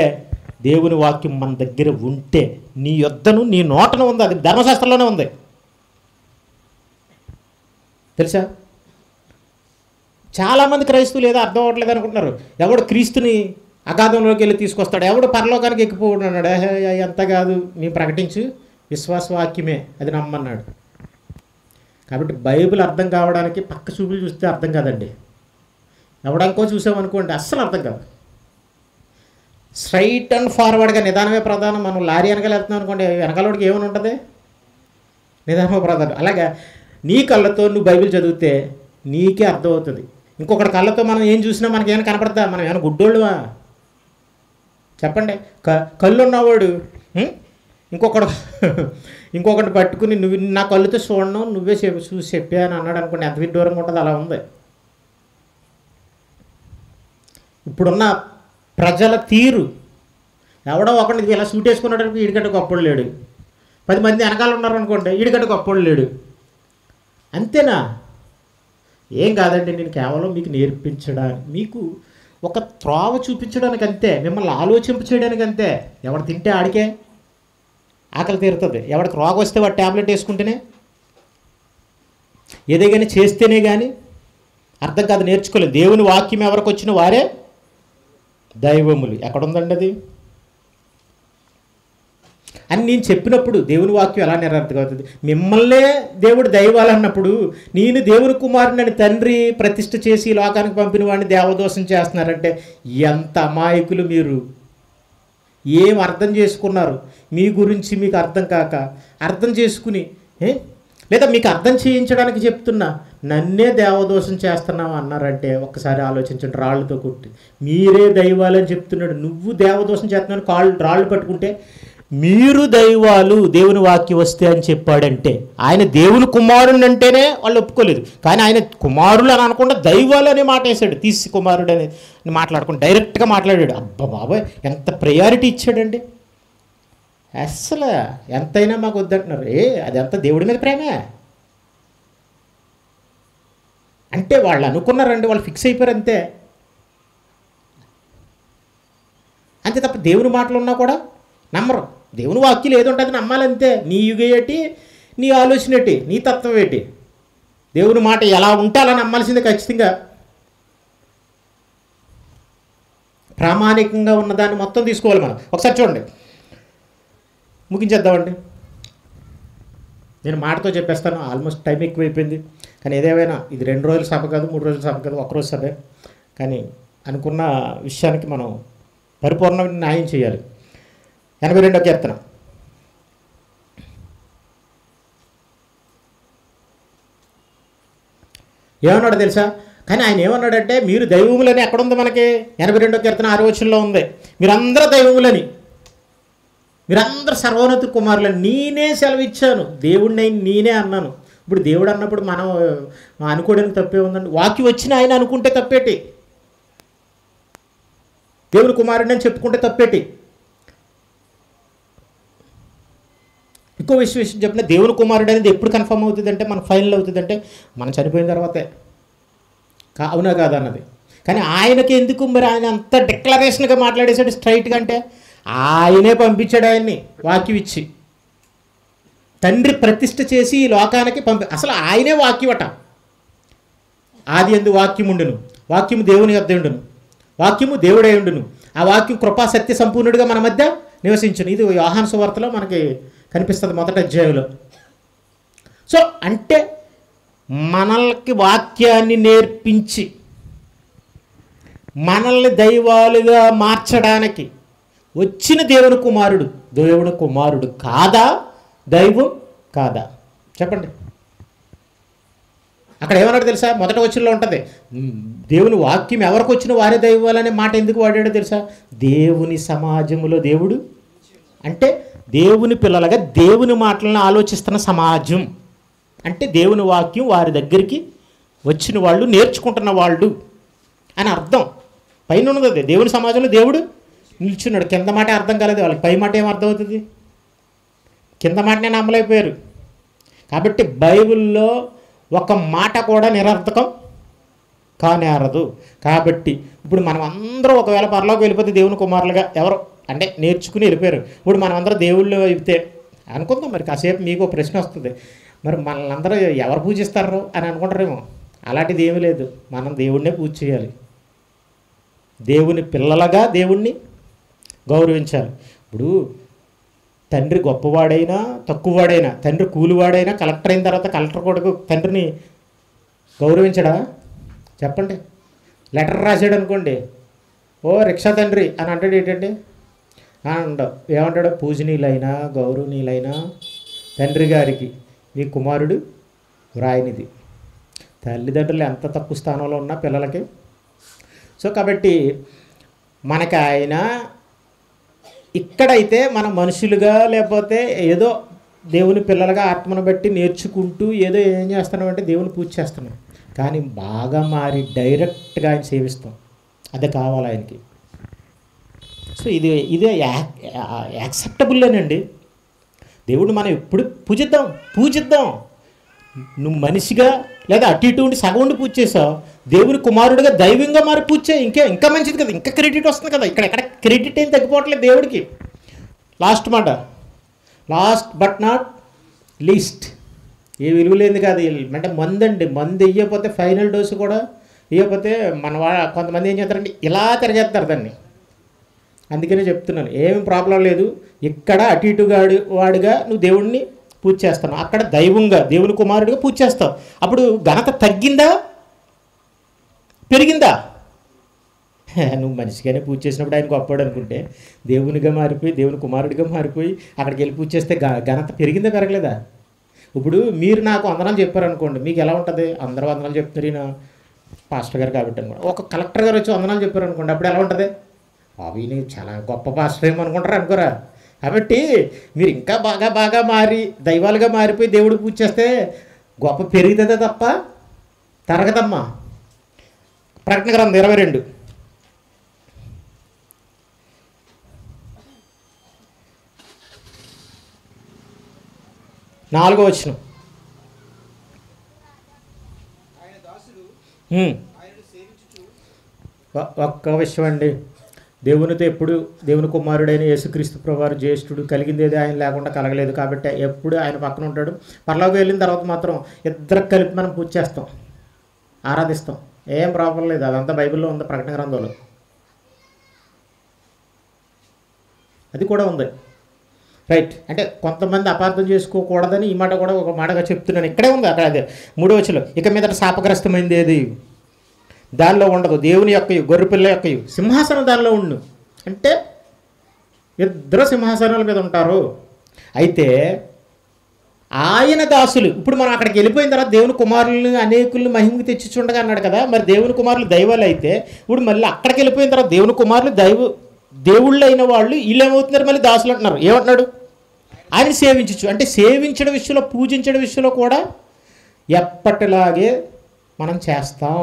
దేవుని వాక్యం మన దగ్గర ఉంటే నీ యొద్దను నీ నోటను ఉంది. అది ధర్మశాస్త్రంలోనే ఉంది తెలుసా. చాలామంది క్రైస్తవులు ఏదో అర్థం అవ్వట్లేదు అనుకుంటున్నారు. ఎవడు క్రీస్తుని అగాధంలోకి వెళ్ళి తీసుకొస్తాడు, ఎవడు పరలోకానికి ఎక్కిపోడు అన్నాడు. ఎంత కాదు, మేము ప్రకటించు విశ్వాసవాక్యమే, అది నమ్మన్నాడు. కాబట్టి బైబిల్ అర్థం కావడానికి పక్క చూపులు చూస్తే అర్థం కాదండి. ఎవడంకో చూసామనుకోండి అస్సలు అర్థం కాదు. స్ట్రైట్ అండ్ ఫార్వర్డ్గా నిదానమే ప్రధానం. మనం లారీ వెనకాల వెళ్తున్నాం అనుకోండి, వెనకాలకి ఏమైనా ఉంటుంది, నిదానమే ప్రధానం. అలాగా నీ కళ్ళతో నువ్వు బైబిల్ చదివితే నీకే అర్థమవుతుంది. ఇంకొకటి కళ్ళతో మనం ఏం చూసినా మనకి ఏమైనా కనపడతా? మనం ఏమైనా గుడ్డోళ్ళువా చెప్పండి? కళ్ళు ఉన్నవాడు ఇంకొకటి పట్టుకుని నువ్వు నా కళ్ళుతో చూడను నువ్వే చూసి చెప్పా అని అన్నాడు అనుకోండి, ఎంత విడ్డూరంగా ఉంటుంది. అలా ఉంది ఇప్పుడున్న ప్రజల తీరు. ఎవడో ఒకటి ఇలా సూట్ వేసుకున్నాడు, ఈడిగడ్డ గొప్పడు లేడు. 10 మంది వెనకాల ఉన్నారు అనుకోండి, ఈడిగడ్డ గొప్పడు లేడు. అంతేనా? ఏం కాదండి, నేను కేవలం మీకు నేర్పించడానికి, మీకు ఒక త్రోవ చూపించడానికి అంతే, మిమ్మల్ని ఆలోచింప చేయడానికి అంతే. ఎవడు తింటే ఆడికే ఆకలి తీరుతుంది. ఎవడికి రోగం వస్తే వాడు ట్యాబ్లెట్ వేసుకుంటేనే, ఏదే కానీ చేస్తేనే కానీ అర్థం కాదు, నేర్చుకోలేదు. దేవుని వాక్యం ఎవరికి వచ్చిన వారే దైవములు. ఎక్కడుందండి అది అని నేను చెప్పినప్పుడు దేవుని వాక్యం ఎలా నెరవేర్తగా అవుతుంది? మిమ్మల్నే దేవుడు దైవాలు అన్నప్పుడు, నేను దేవుని కుమారుని తండ్రి ప్రతిష్ఠ చేసి లోకానికి పంపిన వాడిని దేవదోషం చేస్తున్నారంటే ఎంత అమాయకులు మీరు! ఏం అర్థం చేసుకున్నారు? మీ గురించి మీకు అర్థం కాక అర్థం చేసుకుని, లేదా మీకు అర్థం చేయించడానికి చెప్తున్నా, నన్నే దేవదోషం చేస్తున్నావు అన్నారంటే ఒక్కసారి ఆలోచించండి. రాళ్ళతో కొట్టి మీరే దైవాలని చెప్తున్నాడు, నువ్వు దేవదోషం చేస్తున్నావు. రాళ్ళు పట్టుకుంటే మీరు దైవాలు దేవుని వాక్యం వస్తే అని చెప్పాడంటే, ఆయన దేవుని కుమారుడు అంటేనే వాళ్ళు ఒప్పుకోలేదు. కానీ ఆయన కుమారులు అని అనకుండా దైవాలు అనే మాట వేసాడు. తీసి కుమారుడు అని మాట్లాడుకుంటూ డైరెక్ట్గా మాట్లాడాడు. అబ్బా బాబాయ్, ఎంత ప్రయారిటీ ఇచ్చాడండి! అస్సలు ఎంతైనా మాకు వద్దంటున్నారు. అదంతా దేవుడి మీద ప్రేమే అంటే వాళ్ళు అనుకున్నారండి, వాళ్ళు ఫిక్స్ అయిపోయారు అంతే. అంతే తప్ప దేవుని మాటలు ఉన్నా కూడా నమ్మరు. దేవుని వాక్యం ఏది ఉంటుంది నమ్మాలంతే. నీ యుగ ఏంటి, నీ ఆలోచన ఏంటి, నీ తత్వం ఏంటి, దేవుని మాట ఎలా ఉంటే అలా నమ్మాల్సిందే ఖచ్చితంగా. ప్రామాణికంగా ఉన్నదాన్ని మొత్తం తీసుకోవాలి మనం. ఒకసారి చూడండి, ముగించేద్దామండి. నేను మాటతో చెప్పేస్తాను, ఆల్మోస్ట్ టైం ఎక్కువైపోయింది. కానీ ఏదేమైనా ఇది 2 రోజుల సభ కాదు, 3 రోజుల సభ కాదు, 1 రోజు సభే. కానీ అనుకున్న విషయానికి మనం పరిపూర్ణమైన న్యాయం చేయాలి. 82వ కీర్తన. ఏమన్నాడు తెలుసా? కానీ ఆయన ఏమన్నాడంటే, మీరు దైవములని ఎక్కడుంది మనకి? 82వ కీర్తన 6వ వచనంలో ఉంది. మీరందరూ దైవములని, మీరందరూ సర్వోన్నత కుమారులని నేనే సెలవిచ్చాను. దేవుడిని నేనే అన్నాను. ఇప్పుడు దేవుడు అన్నప్పుడు మనం అనుకోవడానికి తప్పే ఉందండి. వాక్యం వచ్చిన ఆయన అనుకుంటే తప్పేటి? దేవుని కుమారుడిని అని చెప్పుకుంటే తప్పేటి? ఇంకో విషయం చెప్పిన, దేవుని కుమారుడు అనేది ఎప్పుడు కన్ఫర్మ్ అవుతుందంటే, మన ఫైనల్ అవుతుందంటే మనం చనిపోయిన తర్వాతే. అవునా కాదా అన్నది. కానీ ఆయనకి ఎందుకు మరి ఆయన అంత డిక్లరేషన్గా మాట్లాడేశాడు స్ట్రైట్గా? అంటే ఆయనే పంపించాడు ఆయన్ని వాక్యం ఇచ్చి, తండ్రి ప్రతిష్ఠ చేసి ఈ లోకానికి అసలు ఆయనే వాక్యమట. ఆది యందు వాక్యం ఉండును, వాక్యము దేవుని యొద్ద ఉండును, వాక్యము దేవుడై ఉండును, ఆ వాక్యం కృపా సత్య సంపూర్ణుడిగా మన మధ్య నివసించును. ఇది యోహాను సువార్తలో మనకి కనిపిస్తుంది మొదటి అధ్యాయంలో. సో అంటే మనల్కి వాక్యాన్ని నేర్పించి మనల్ని దైవాలుగా మార్చడానికి వచ్చిన దేవుని కుమారుడు కాదా, దైవం కాదా? చెప్పండి. అక్కడ ఏమన్నాడు తెలుసా? మొదటి వచనంలో ఉంటుంది, దేవుని వాక్యం ఎవరికి వచ్చిన వారే దైవాలనే మాట ఎందుకు వాడాడో తెలుసా? దేవుని సమాజంలో దేవుడు అంటే దేవుని పిల్లలుగా దేవుని మాటలను ఆలోచిస్తున్న సమాజం అంటే దేవుని వాక్యం వారి దగ్గరికి వచ్చిన వాళ్ళు, నేర్చుకుంటున్న వాళ్ళు అని అర్థం. పైన ఉన్నది అదే, దేవుని సమాజంలో దేవుడు నిల్చున్నాడు. కింద మాట అర్థం కాలేదు వాళ్ళకి, పై మాట ఏం అర్థం అవుతుంది? కింద మాటనే నమ్మలేకపోయారు. కాబట్టి బైబిల్లో ఒక మాట కూడా నిరర్థకం కానేరదు. కాబట్టి ఇప్పుడు మనం అందరం ఒకవేళ పరలోకి వెళ్ళిపోతే దేవుని కుమారులుగా ఎవరు అంటే నేర్చుకుని వెళ్ళిపోయారు. ఇప్పుడు మనం అందరం దేవుళ్ళు అయిపోతే అనుకుందాం, మరి కాసేపు మీకు ప్రశ్న వస్తుంది, మరి మనల్ని అందరూ ఎవరు పూజిస్తారు అని అనుకుంటారేమో. అలాంటిది ఏమీ లేదు, మనం దేవుడినే పూజ చేయాలి. దేవుని పిల్లలుగా దేవుణ్ణి గౌరవించాలి. ఇప్పుడు తండ్రి గొప్పవాడైనా తక్కువవాడైనా, తండ్రి కూలివాడైనా కలెక్టర్ అయిన తర్వాత కలెక్టర్ కొడుకు తండ్రిని గౌరవించడా? చెప్పండి. లెటర్ రాశాడు అనుకోండి, ఓ రిక్షా తండ్రి అని అంటాడు ఏంటండి? అంటావు. ఏమంటాడు? పూజనీయులైనా గౌరవనీయులైనా తండ్రి గారికి మీ కుమారుడు వ్రాయనిది. తల్లిదండ్రులు ఎంత తక్కువ స్థానంలో ఉన్నా పిల్లలకి. సో కాబట్టి మనకి ఆయన ఇక్కడైతే మన మనుషులుగా లేకపోతే ఏదో దేవుని పిల్లలుగా ఆత్మను బట్టి నేర్చుకుంటూ ఏదో ఏం చేస్తున్నామంటే దేవుని పూజ చేస్తున్నాం. కానీ బాగా మారి డైరెక్ట్గా ఆయన సేవిస్తాం. అదే కావాలి ఆయనకి. సో ఇదే యాక్సెప్టబుల్లేనండి. దేవుడు మనం ఎప్పుడు పూజిద్దాం. నువ్వు మనిషిగా లేదా అటు ఇటు ఉండి సగం ఉండి పూజ చేసావు, దేవుని కుమారుడిగా దైవంగా మారి పూజ చేయి. ఇంకా మంచిది కదా, ఇంకా క్రెడిట్ వస్తుంది కదా. ఇక్కడ ఎక్కడ క్రెడిట్ ఏం తగ్గిపోవట్లేదు దేవుడికి. లాస్ట్ మాట, లాస్ట్ బట్ నాట్ లీస్ట్. ఏ విలువ లేనిది కాదు. అంటే మందు ఇవ్వకపోతే ఫైనల్ డోసు కూడా ఇవ్వకపోతే కొంతమంది ఏం చేస్తారంటే ఇలా తిరగేస్తారు దాన్ని. అందుకనే చెప్తున్నాను, ఏమి ప్రాబ్లం లేదు. ఇక్కడ అటు ఇటు వాడిగా నువ్వు దేవుడిని పూజ చేస్తావు, అక్కడ దైవంగా దేవుని కుమారుడిగా పూజ చేస్తావు. అప్పుడు ఘనత తగ్గిందా పెరిగిందా? నువ్వు మనిషిగానే పూజ చేసినప్పుడు ఆయన గొప్పవాడు అనుకుంటే దేవునిగా మారిపోయి దేవుని కుమారుడిగా మారిపోయి అక్కడికి వెళ్ళి పూజ చేస్తే ఘనత పెరిగిందా పెరగలేదా? ఇప్పుడు మీరు నాకు వందనాలు చెప్పారనుకోండి, మీకు ఎలా ఉంటుంది? అందరూ వందనాలు చెప్తున్నారు, ఈయన పాస్టర్ గారు కాబట్టి అనుకోండి. ఒక కలెక్టర్ గారు వచ్చి వందనాలు చెప్పారనుకోండి, అప్పుడు ఎలా ఉంటుంది? ఈయన చాలా గొప్ప పాస్టర్ ఏమో అనుకుంటారు అనుకోరా? కాబట్టి మీరు ఇంకా బాగా మారి దైవాలుగా మారిపోయి దేవుడు పూజ చేస్తే గొప్ప పెరుగుతుందా తప్ప తరగదమ్మా. ప్రకటన గ్రంథం 22 4వ వచనం. ఒక్క విషయం అండి, దేవునితో ఎప్పుడు దేవుని కుమారుడైన యేసుక్రీస్తు ప్రభువారు జ్యేష్ఠుడు, కలిగింది ఏది ఆయన లేకుండా కలగలేదు. కాబట్టి ఎప్పుడు ఆయన పక్కన ఉంటాడు. పరలోకి వెళ్ళిన తర్వాత మాత్రం ఇద్దరు కలిపి మనం పూజ చేస్తాం, ఆరాధిస్తాం. ఏం ప్రాబ్లం లేదు. అదంతా బైబిల్లో ఉంది, ప్రకటన గ్రంథంలో అది కూడా ఉంది. రైట్. అంటే కొంతమంది అపార్థం చేసుకోకూడదని ఈ మాట కూడా ఒక మాటగా చెప్తున్నాను. ఇక్కడే ఉంది, అక్కడ అదే 3వ వచనం. ఇక మీదట శాపగ్రస్తమైంది ఏది దానిలో ఉండదు, దేవుని యొక్కయు గొర్రెపిల్ల యొక్కయు సింహాసనం దానిలో ఉండు. అంటే ఇద్దరు సింహాసనాల మీద ఉంటారు. అయితే ఆయన దాసులు, ఇప్పుడు మనం అక్కడికి వెళ్ళిపోయిన తర్వాత దేవుని కుమారులను అనేకులను మహిమకు తెచ్చిచుండగా అన్నాడు కదా. మరి దేవుని కుమారులు దైవాలు అయితే ఇప్పుడు మళ్ళీ అక్కడికి వెళ్ళిపోయిన తర్వాత దేవుని కుమారులు దేవుళ్ళు అయిన వాళ్ళు వీళ్ళు ఏమవుతున్నారు? మళ్ళీ దాసులు అంటున్నారు. ఏమంటున్నాడు? ఆయన సేవించచ్చు. అంటే సేవించడం విషయంలో, పూజించడం విషయంలో కూడా ఎప్పటిలాగే మనం చేస్తాం.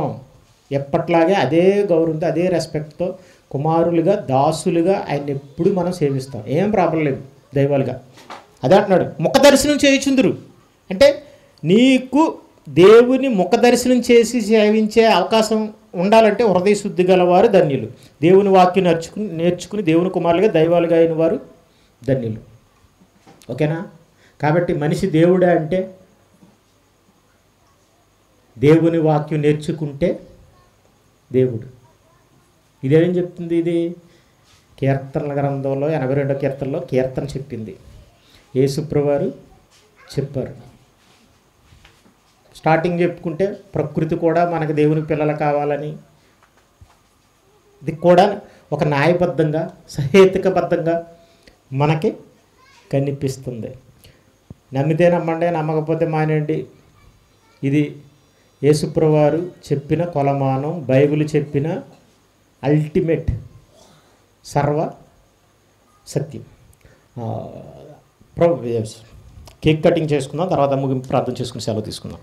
ఎప్పట్లాగే అదే గౌరవంతో అదే రెస్పెక్ట్తో కుమారులుగా దాసులుగా ఆయన ఎప్పుడు మనం సేవిస్తాం. ఏం ప్రాబ్లం లేదు దైవాలుగా. అదే అంటున్నాడు, ముఖ దర్శనం చేయుచుందురు. అంటే నీకు దేవుని ముఖ దర్శనం చేసి సేవించే అవకాశం ఉండాలంటే హృదయ శుద్ధి గలవారు ధన్యులు. దేవుని వాక్యం నేర్చుకుని దేవుని కుమారులుగా దైవాలుగా అయిన వారు ధన్యులు. ఓకేనా? కాబట్టి మనిషి దేవుడా అంటే దేవుని వాక్యం నేర్చుకుంటే దేవుడు. ఇదేం చెప్తుంది? ఇది కీర్తనల గ్రంథంలో 82వ కీర్తనలో కీర్తన చెప్పింది, యేసుప్రభువారు చెప్పారు. స్టార్టింగ్ చెప్పుకుంటే ప్రకృతి కూడా మనకు దేవుని పిల్లలు కావాలని, ఇది కూడా ఒక న్యాయబద్ధంగా సహేతుకబద్ధంగా మనకి కనిపిస్తుంది. నమ్మితే నమ్మండి, నమ్మకపోతే మానేయండి. ఇది యేసుప్రభువారు చెప్పిన కొలమానం, బైబిల్ చెప్పిన అల్టిమేట్ సర్వ సత్యం. కేక్ కటింగ్ చేసుకుందాం, తర్వాత ముగింపు ప్రార్థన చేసుకుని సెలవు తీసుకుందాం.